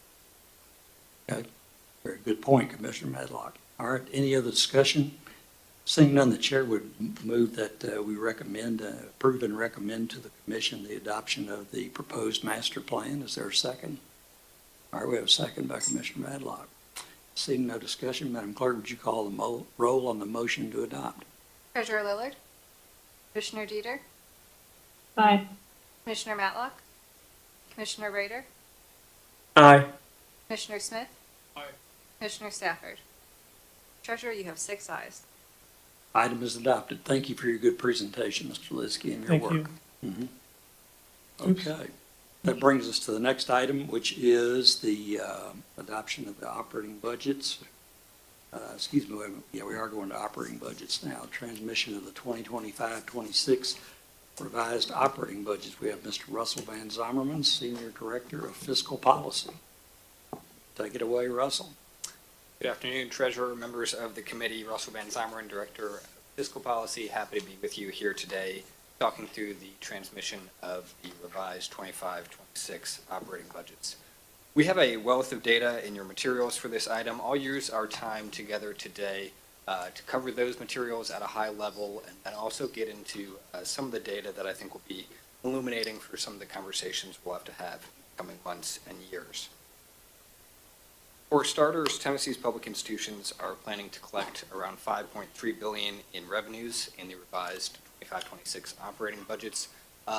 Okay. Very good point, Commissioner Medlock. All right, any other discussion? Seeing none, the chair would move that we recommend, approve and recommend to the commission the adoption of the proposed master plan. Is there a second? All right, we have a second by Commissioner Medlock. Seeing no discussion, Madam Clerk, would you call the roll on the motion to adopt? Treasurer Lillard, Commissioner Dieter, Aye. Commissioner Matlock, Commissioner Rader, Aye. Commissioner Smith, Commissioner Stafford. Treasurer, you have 6 ayes. Item is adopted. Thank you for your good presentation, Mr. Liskey, and your Thank work. you. Mhm. Okay. That brings us to the next item, which is the adoption of the operating budgets. Excuse me, wait a minute. Yeah, we are going to operating budgets now. Transmission of the 2025-26 revised operating budgets. We have Mr. Russell Van Zimmerman, Senior Director of Fiscal Policy. Take it away, Russell. Good afternoon, Treasurer, members of the committee. Russell Van Zimmerman, Director of Fiscal Policy. Happy to be with you here today, talking through the transmission of the revised 25-26 operating budgets. We have a wealth of data in your materials for this item. I'll use our time together today to cover those materials at a high level and also get into some of the data that I think will be illuminating for some of the conversations we'll have to have in coming months and years. For starters, Tennessee's public institutions are planning to collect around $5.3 billion in revenues in the revised 25-26 operating budgets.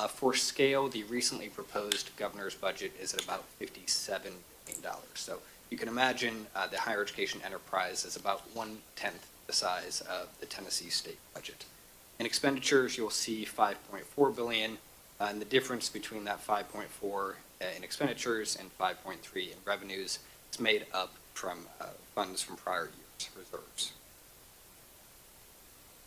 For scale, the recently proposed governor's budget is at about $57 billion. So you can imagine the higher education enterprise is about 1/10 the size of the Tennessee state budget. In expenditures, you'll see $5.4 billion, and the difference between that 5.4 in expenditures and 5.3 in revenues is made up from funds from prior years' reserves.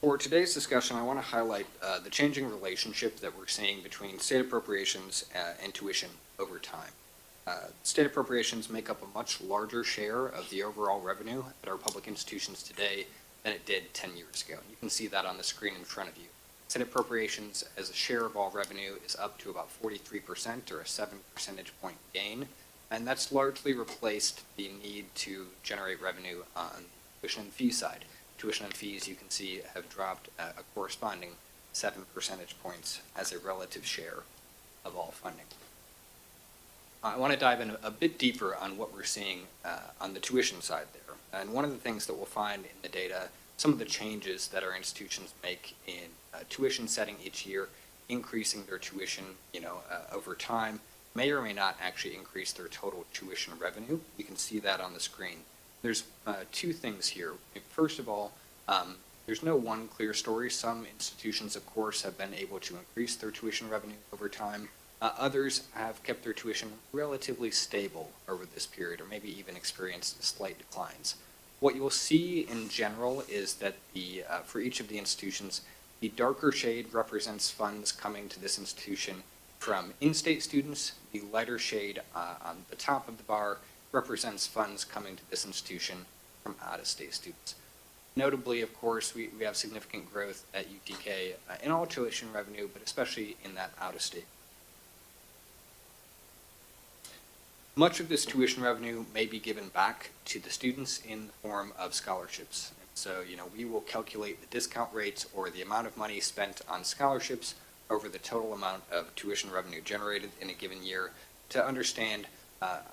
For today's discussion, I want to highlight the changing relationship that we're seeing between state appropriations and tuition over time. State appropriations make up a much larger share of the overall revenue at our public institutions today than it did 10 years ago. You can see that on the screen in front of you. State appropriations as a share of all revenue is up to about 43%, or a 7 percentage point gain, and that's largely replaced the need to generate revenue on tuition and fee side. Tuition and fees, you can see, have dropped a corresponding 7 percentage points as a relative share of all funding. I want to dive in a bit deeper on what we're seeing on the tuition side there. And one of the things that we'll find in the data, some of the changes that our institutions make in tuition setting each year, increasing their tuition, over time, may or may not actually increase their total tuition revenue. You can see that on the screen. There's 2 things here. First of all, there's no one clear story. Some institutions, of course, have been able to increase their tuition revenue over time. Others have kept their tuition relatively stable over this period, or maybe even experienced slight declines. What you'll see in general is that for each of the institutions, the darker shade represents funds coming to this institution from in-state students. The lighter shade on the top of the bar represents funds coming to this institution from out-of-state students. Notably, of course, we have significant growth at UTK in all tuition revenue, but especially in that out-of-state. Much of this tuition revenue may be given back to the students in the form of scholarships. In So, we will calculate the discount rates or the amount of money spent on scholarships over the total amount of tuition revenue generated in a given year to understand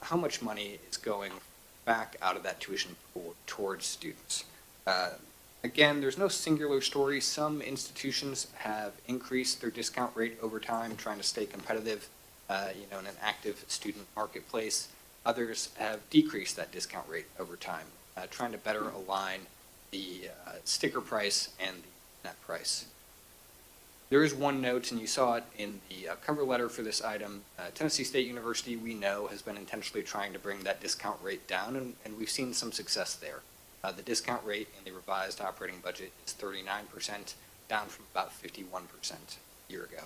how much money is going back out of that tuition pool towards students. Again, there's no singular story. Some institutions have increased their discount rate over time, trying to stay competitive, in an active student marketplace. Others have decreased that discount rate over time, trying to better align the sticker price and the net price. There is one note, and you saw it in the cover letter for this item. Tennessee State University, we know, has been intentionally trying to bring that discount rate down, and we've seen some success there. The discount rate in the revised operating budget is 39%, down from about 51% a year ago.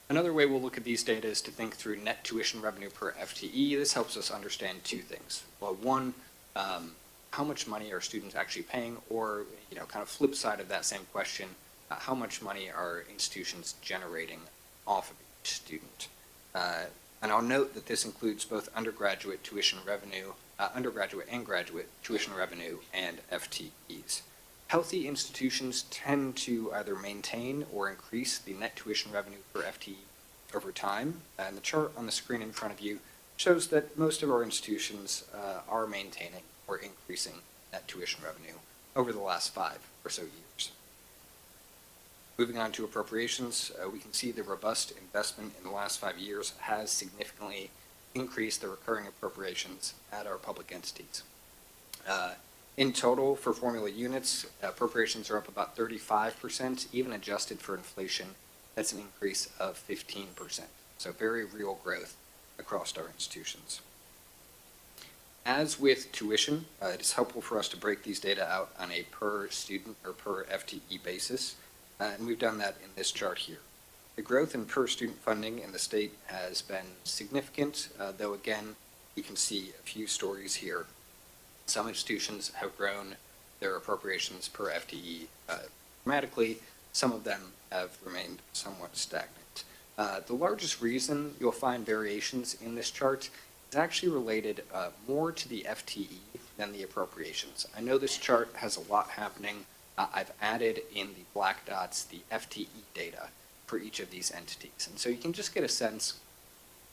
Another way we'll look at these data is to think through net tuition revenue per FTE. This helps us understand two things. Well, one, how much money are students actually paying, or, kind of flip side of that same question, how much money are institutions generating off of each student? And I'll note that this includes both undergraduate tuition revenue, undergraduate and graduate tuition revenue, and FTEs. Healthy institutions tend to either maintain or increase the net tuition revenue per FTE over time. And the chart on the screen in front of you shows that most of our institutions are maintaining or increasing net tuition revenue over the last 5 or so years. Moving on to appropriations, we can see the robust investment in the last 5 years has significantly increased the recurring appropriations at our public entities. In total, for formula units, appropriations are up about 35%, even adjusted for inflation. That's an increase of 15%. So very real growth across our institutions. As with tuition, it is helpful for us to break these data out on a per student or per FTE basis, and we've done that in this chart here. The growth in per student funding in the state has been significant, though again, you can see a few stories here. Some institutions have grown their appropriations per FTE dramatically. Some of them have remained somewhat stagnant. The largest reason you'll find variations in this chart is actually related more to the FTE than the appropriations. I know this chart has a lot happening. I've added in the black dots the FTE data for each of these entities. And so you can just get a sense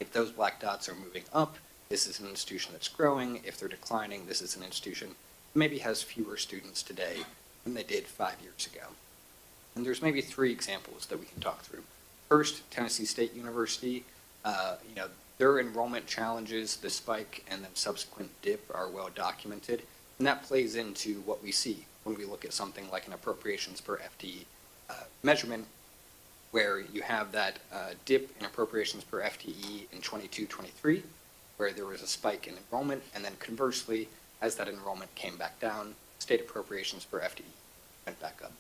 if those black dots are moving up, this is an institution that's growing. If they're declining, this is an institution that maybe has fewer students today than they did 5 years ago. And there's maybe 3 examples that we can talk through. First, Tennessee State University, their enrollment challenges, the spike and then subsequent dip are well documented. And that plays into what we see when we look at something like an appropriations per FTE measurement, where you have that dip in appropriations per FTE in 22-23, where there was a spike in enrollment, and then conversely, as that enrollment came back down, state appropriations per FTE went back up.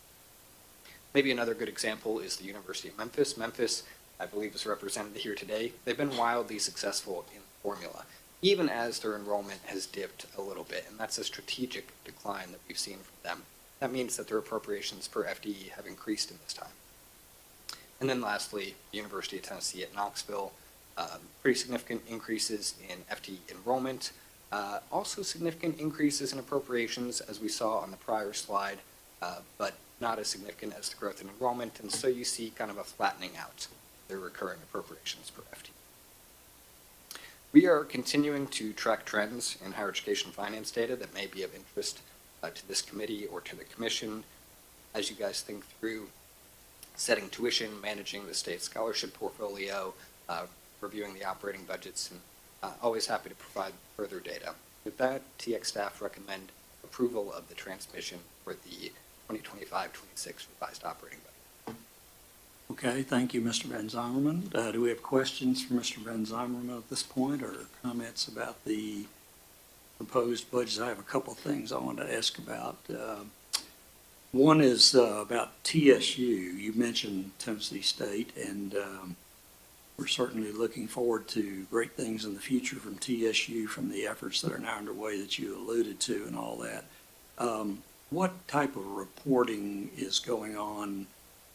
Maybe another good example is the University of Memphis. Memphis, I believe, is represented here today. They've been wildly successful in formula, even as their enrollment has dipped a little bit, and that's a strategic decline that we've seen from them. That means that their appropriations per FTE have increased in this time. And then lastly, the University of Tennessee at Knoxville, pretty significant increases in FTE enrollment, also significant increases in appropriations as we saw on the prior slide, but not as significant as the growth in enrollment, and so you see kind of a flattening out their recurring appropriations per FTE. We are continuing to track trends in higher education finance data that may be of interest to this committee or to the commission as you guys think through setting tuition, managing the state scholarship portfolio, reviewing the operating budgets, and always happy to provide further data. With that, TX staff recommend approval of the transmission for the 2025-26 revised operating budget. Okay, thank you, Mr. Van Zimmerman. Do we have questions for Mr. Van Zimmerman at this point, or comments about the proposed budget? I have a couple of things I wanted to ask about. One is about TSU. You mentioned Tennessee State, and we're certainly looking forward to great things in the future from TSU, from the efforts that are now underway that you alluded to and all that. What type of reporting is going on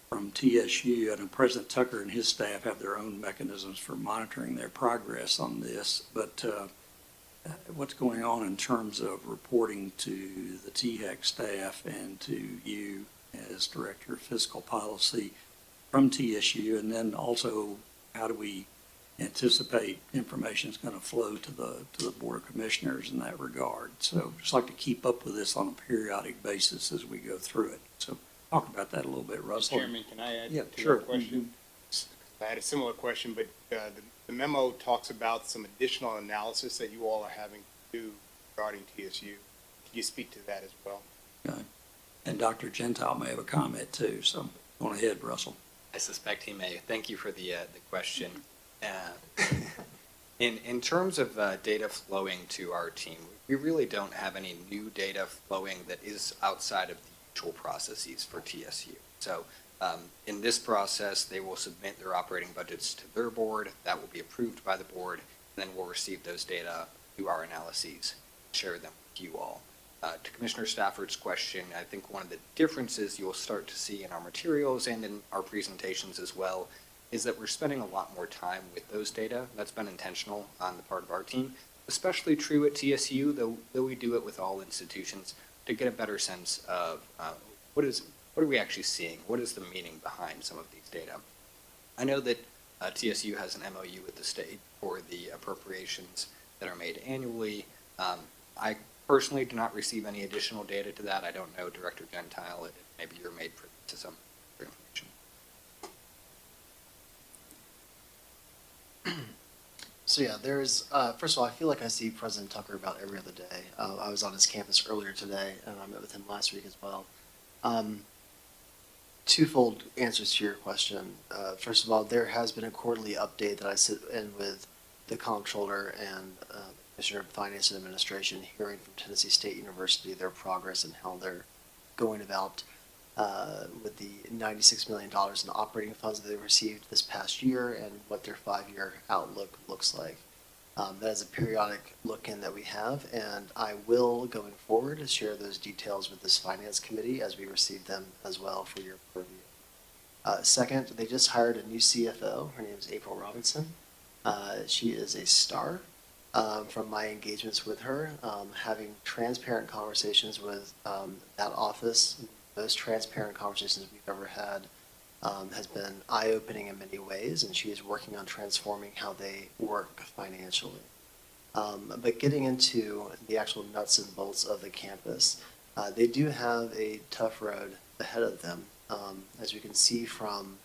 from TSU? I know President Tucker and his staff have their own mechanisms for monitoring their progress on this, but what's going on in terms of reporting to the THEC staff and to you as Director of Fiscal Policy from TSU? And then also, how do we anticipate information is going to flow to the Board of Commissioners in that regard? So just like to keep up with this on a periodic basis as we go through it. So talk about that a little bit, Russell. Chairman, can I add Yeah, to sure. your question? I had a similar question, but the memo talks about some additional analysis that you all are having to do regarding TSU. Can you speak to that as well? Okay. And Dr. Gentile may have a comment too, so go on ahead, Russell. I suspect he may. Thank you for the question. In terms of data flowing to our team, we really don't have any new data flowing that is outside of the usual processes for TSU. So in this process, they will submit their operating budgets to their board. That will be approved by the board, and then we'll receive those data through our analyses, share them with you all. To Commissioner Stafford's question, I think one of the differences you'll start to see in our materials and in our presentations as well is that we're spending a lot more time with those data. That's been intentional on the part of our team, especially true at TSU, though we do it with all institutions, to get a better sense of what are we actually seeing? What is the meaning behind some of these data? I know that TSU has an MOU with the state for the appropriations that are made annually. I personally do not receive any additional data to that. I don't know, Director Gentile, maybe you're made privy to some information. So yeah, there's, first of all, I feel like I see President Tucker about every other day. I was on his campus earlier today, and I met with him last week as well. Twofold answers to your question. First of all, there has been a quarterly update that I sit in with the comptroller and Commissioner of Finance and Administration, hearing from Tennessee State University their progress and how they're going about with the $96 million in operating funds that they received this past year and what their 5-year outlook looks like. That is a periodic look-in that we have, and I will, going forward, share those details with this Finance Committee as we receive them as well for your purview. Second, they just hired a new CFO. Her name is April Robinson. She is a star. From my engagements with her, having transparent conversations with that office, most transparent conversations we've ever had, has been eye-opening in many ways, and she is working on transforming how they work financially. But getting into the actual nuts and bolts of the campus, they do have a tough road ahead of them. As we can see from,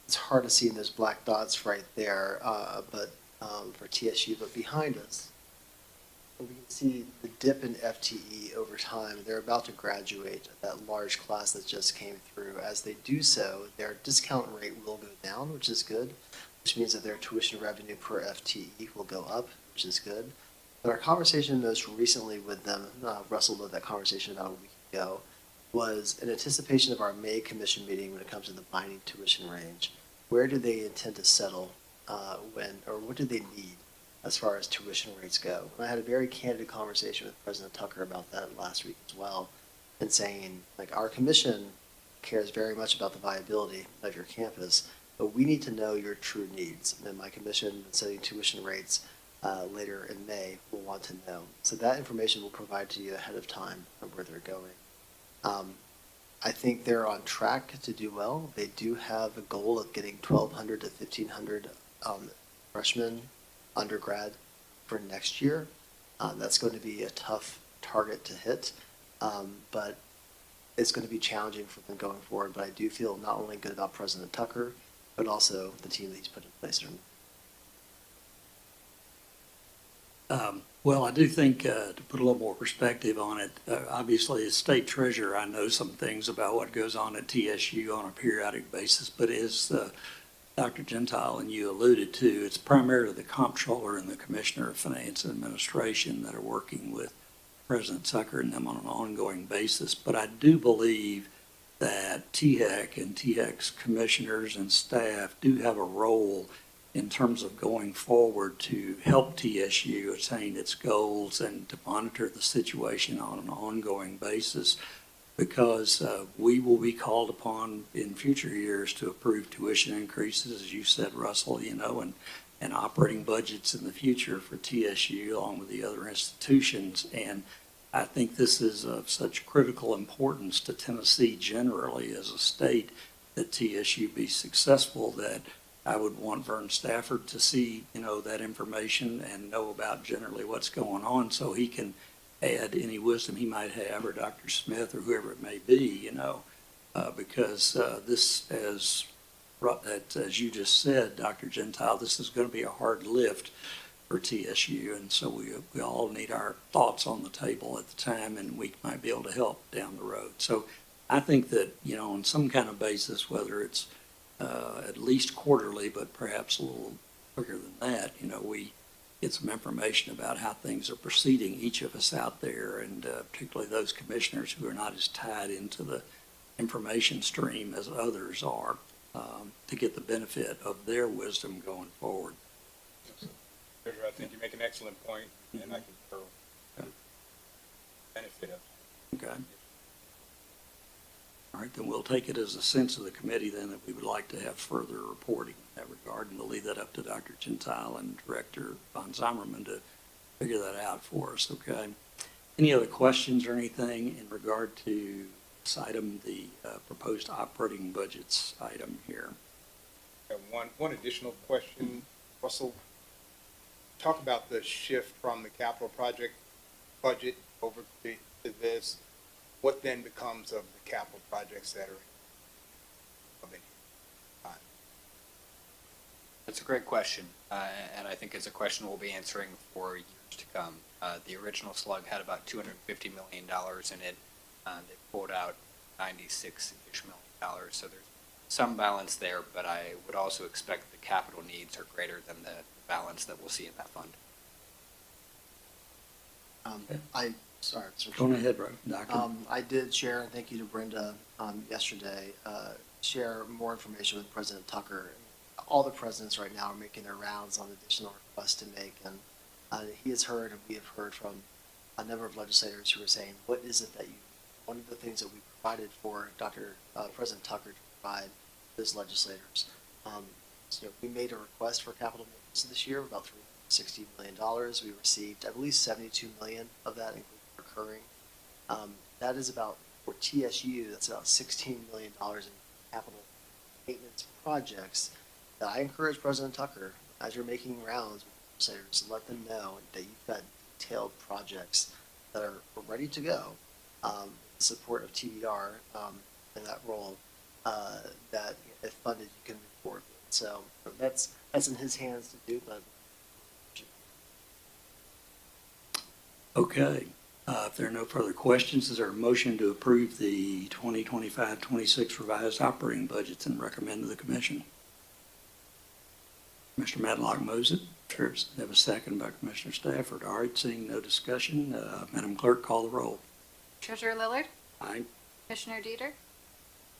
it's hard to see in those black dots right there, but for TSU, but behind us, we can see the dip in FTE over time. They're about to graduate that large class that just came through. As they do so, their discount rate will go down, which is good, which means that their tuition revenue per FTE will go up, which is good. But our conversation most recently with them, Russell led that conversation about a week ago, was in anticipation of our May commission meeting when it comes to the binding tuition range. Where do they intend to settle what do they need as far as tuition rates go? And I had a very candid conversation with President Tucker about that last week as well, and saying, like, our commission cares very much about the viability of your campus, but we need to know your true needs. And my commission, setting tuition rates later in May, will want to know. So that information we'll provide to you ahead of time of where they're going. I think they're on track to do well. They do have a goal of getting 1,200 to 1,500 freshmen undergrad for next year. That's going to be a tough target to hit, but it's going to be challenging for them going forward. But I do feel not only good about President Tucker, but also the team that he's put in place. Well, I do think, to put a little more perspective on it, obviously as state treasurer, I know some things about what goes on at TSU on a periodic basis, but as Dr. Gentile and you alluded to, it's primarily the comptroller and the Commissioner of Finance and Administration that are working with President Tucker and them on an ongoing basis. But I do believe that THEC and THEC's commissioners and staff do have a role in terms of going forward to help TSU attain its goals and to monitor the situation on an ongoing basis, because we will be called upon in future years to approve tuition increases, as you said, Russell, and and operating budgets in the future for TSU along with the other institutions. And I think this is of such critical importance to Tennessee generally as a state that TSU be successful, that I would want Vern Stafford to see, that information and know about generally what's going on so he can add any wisdom he might have, or Dr. Smith or whoever it may be, because this, as you just said, Dr. Gentile, this is going to be a hard lift for TSU, and so we all need our thoughts on the table at the time, and we might be able to help down the road. So I think that, on some kind of basis, whether it's at least quarterly, but perhaps a little quicker than that, we get some information about how things are proceeding, each of us out there, and particularly those commissioners who are not as tied into the information stream as others are, to get the benefit of their wisdom going forward. Treasurer, I think you make an excellent point, and I can benefit of. Okay. All right, then we'll take it as a sense of the committee then that we would like to have further reporting in that regard, and we'll leave that up to Dr. Gentile and Director Von Zimmerman to figure that out for us, okay? Any other questions or anything in regard to this item, the proposed operating budgets item here? One additional question, Russell. Talk about the shift from the capital project budget over to this. What then becomes of the capital projects that are of any time? That's a great question, and I think it's a question we'll be answering for years to come. The original slug had about $250 million in it. They pulled out $96-ish million, so there's some balance there, but I would also expect the capital needs are greater than the balance that we'll see in that fund. Sorry, Mr. Go ahead, Doctor. I did share, and thank you to Brenda, yesterday, share more information with President Tucker. All the presidents right now are making their rounds on additional requests to make, and he has heard, and we have heard from a number of legislators who are saying, what is it that one of the things that we provided for President Tucker to provide those legislators. We made a request for capital maintenance this year of about $360 million. We received, I believe, $72 million of that, including recurring. That is about, for TSU, that's about $16 million in capital maintenance projects that I encourage President Tucker, as you're making rounds with legislators, let them know that you've got detailed projects that are ready to go, support of TDR in that role, that if funded, you can move forward with. So that's in his hands to do, but. Okay. If there are no further questions, is there a motion to approve the 2025-26 revised operating budgets and recommend to the commission? Commissioner Matlock moves it. Sure, have a second by Commissioner Stafford. All right, seeing no discussion, Madam Clerk, call the roll. Treasurer Lillard, Aye. Commissioner Dieter,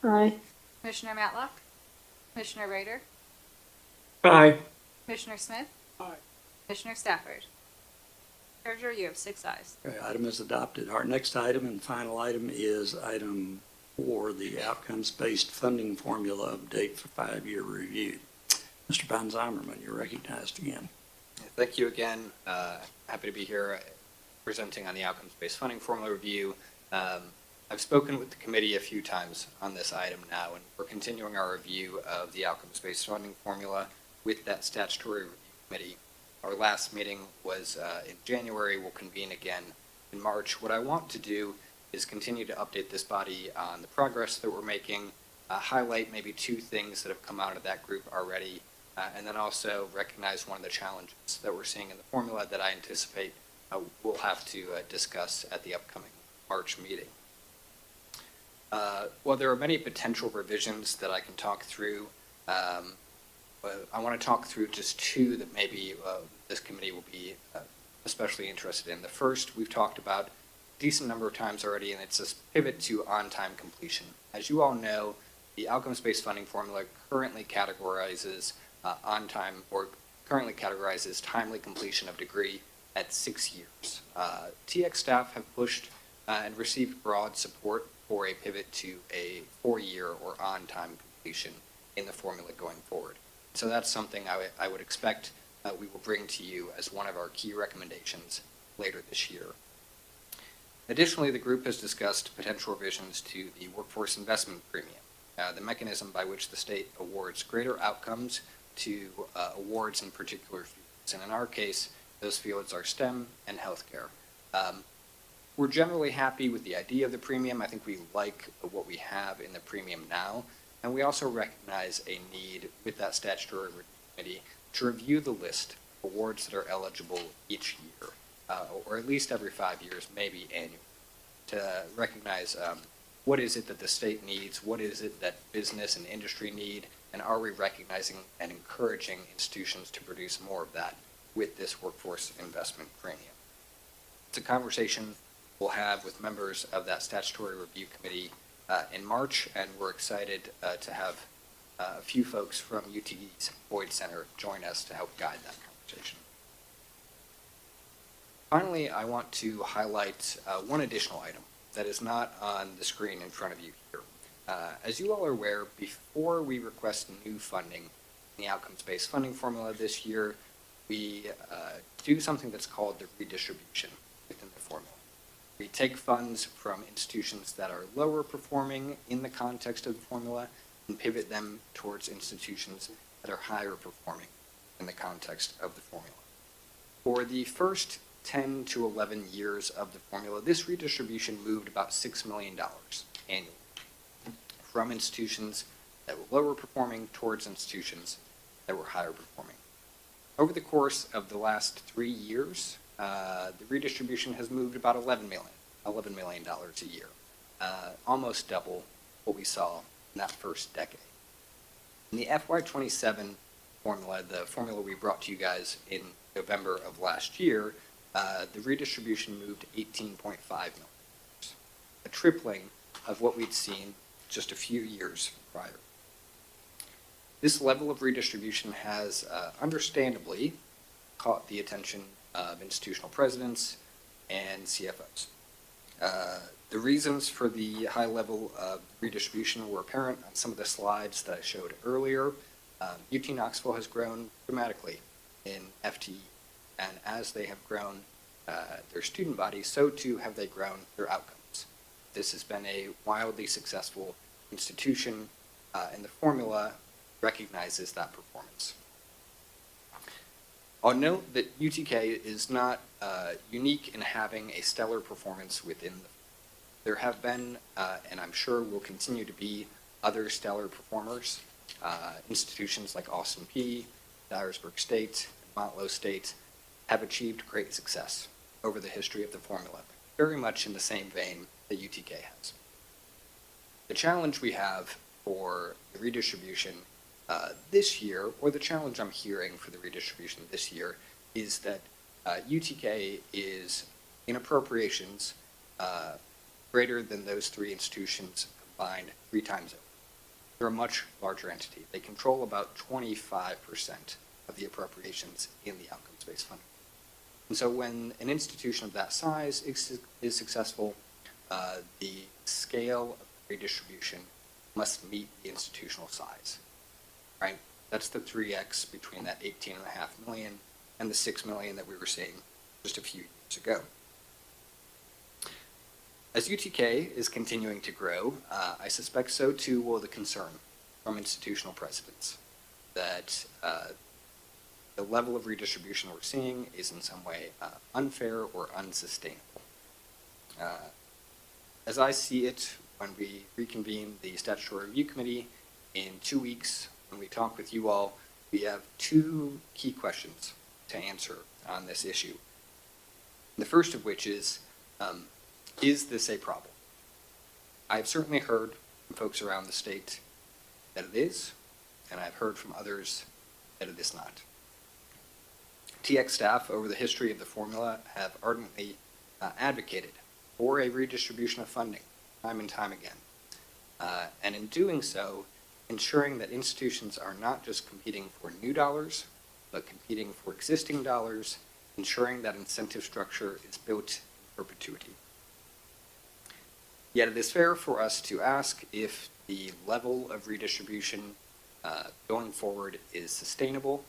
Aye. Commissioner Matlock, Commissioner Rader, Aye. Commissioner Smith, Aye. Commissioner Stafford. Treasurer, you have 6 ayes. Okay, item is adopted. Our next item and final item is item 4, the outcomes-based funding formula update for 5-year review. Mr. Von Zimmerman, you're recognized again. Thank you again. Happy to be here presenting on the outcomes-based funding formula review. I've spoken with the committee a few times on this item now, and we're continuing our review of the outcomes-based funding formula with that statutory review committee. Our last meeting was in January. We'll convene again in March. What I want to do is continue to update this body on the progress that we're making, highlight maybe 2 things that have come out of that group already, and then also recognize one of the challenges that we're seeing in the formula that I anticipate we'll have to discuss at the upcoming March meeting. While there are many potential revisions that I can talk through, I want to talk through just 2 that maybe this committee will be especially interested in. The first we've talked about a decent number of times already, and it's this pivot to on-time completion. As you all know, the outcomes-based funding formula currently categorizes timely completion of degree at 6 years. TX staff have pushed and received broad support for a pivot to a 4-year or on-time completion in the formula going forward. So that's something I would expect we will bring to you as one of our key recommendations later this year. Additionally, the group has discussed potential revisions to the workforce investment premium, the mechanism by which the state awards greater outcomes to awards in particular fields. And in our case, those fields are STEM and healthcare. We're generally happy with the idea of the premium. I think we like what we have in the premium now. And we also recognize a need with that statutory review committee to review the list of awards that are eligible each year, or at least every 5 years, maybe annually, to recognize what is it that the state needs, what is it that business and industry need, and are we recognizing and encouraging institutions to produce more of that with this workforce investment premium. It's a conversation we'll have with members of that statutory review committee in March, and we're excited to have a few folks from UT's Boyd Center join us to help guide that conversation. Finally, I want to highlight one additional item that is not on the screen in front of you here. As you all are aware, before we request new funding in the outcomes-based funding formula this year, we do something that's called the redistribution within the formula. We take funds from institutions that are lower performing in the context of the formula and pivot them towards institutions that are higher performing in the context of the formula. For the first 10 to 11 years of the formula, this redistribution moved about $6 million annually from institutions that were lower performing towards institutions that were higher performing. Over the course of the last 3 years, the redistribution has moved about $11 million a year, almost double what we saw in that first decade. In the FY27 formula, the formula we brought to you guys in November of last year, the redistribution moved $18.5 million, a tripling of what we'd seen just a few years prior. This level of redistribution has understandably caught the attention of institutional presidents and CFOs. The reasons for the high level of redistribution were apparent on some of the slides that I showed earlier. UT Knoxville has grown dramatically in FTE, and as they have grown their student body, so too have they grown their outcomes. This has been a wildly successful institution, and the formula recognizes that performance. I'll note that UTK is not unique in having a stellar performance within the. There have been, and I'm sure will continue to be, other stellar performers. Institutions like Austin Peay, Dyersburg State, and Montlow State have achieved great success over the history of the formula, very much in the same vein that UTK has. The challenge we have for the redistribution this year, or the challenge I'm hearing for the redistribution this year, is that UTK is in appropriations greater than those three institutions combined 3 times over. They're a much larger entity. They control about 25% of the appropriations in the outcomes-based funding. And so when an institution of that size is successful, the scale of redistribution must meet the institutional size, right? That's the 3x between that 18.5 million and the 6 million that we were seeing just a few years ago. As UTK is continuing to grow, I suspect so too will the concern from institutional presidents that the level of redistribution we're seeing is in some way unfair or unsustainable. As I see it, when we reconvene the Statutory Review Committee in 2 weeks, when we talk with you all, we have 2 key questions to answer on this issue. The first of which is this a problem? I've certainly heard from folks around the state that it is, and I've heard from others that it is not. TX staff over the history of the formula have ardently advocated for a redistribution of funding time and time again. And in doing so, ensuring that institutions are not just competing for new dollars, but competing for existing dollars, ensuring that incentive structure is built in perpetuity. Yet it is fair for us to ask if the level of redistribution going forward is sustainable.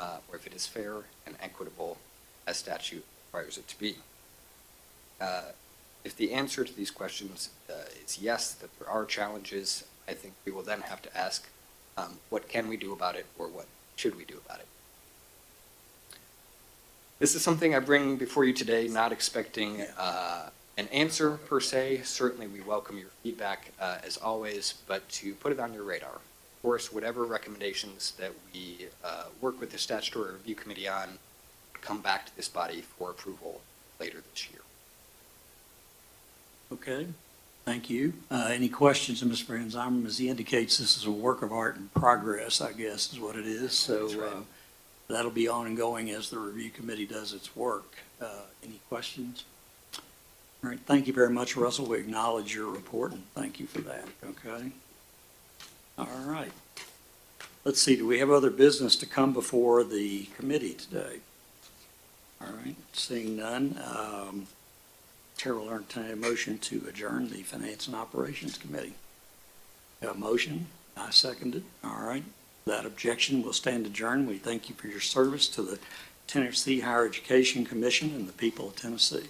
or if it is fair and equitable as statute requires it to be. If the answer to these questions is yes, that there are challenges, I think we will then have to ask, what can we do about it, or what should we do about it? This is something I bring before you today, not expecting an answer per se. Certainly, we welcome your feedback as always, but to put it on your radar. Of course, whatever recommendations that we work with the Statutory Review Committee on come back to this body for approval later this year. Okay, thank you. Any questions of Mr. Van Zymerman? As he indicates, this is a work of art in progress, I guess, is what it is. So That's right. that'll be ongoing as the review committee does its work. Any questions? All right, thank you very much, Russell. We acknowledge your report, and thank you for that, okay? All right. Let's see, do we have other business to come before the committee today? All right, seeing none, Chair will entertain a motion to adjourn the Finance and Operations Committee. Got a motion? I second it. All right. That objection will stand adjourned. We thank you for your service to the Tennessee Higher Education Commission and the people of Tennessee.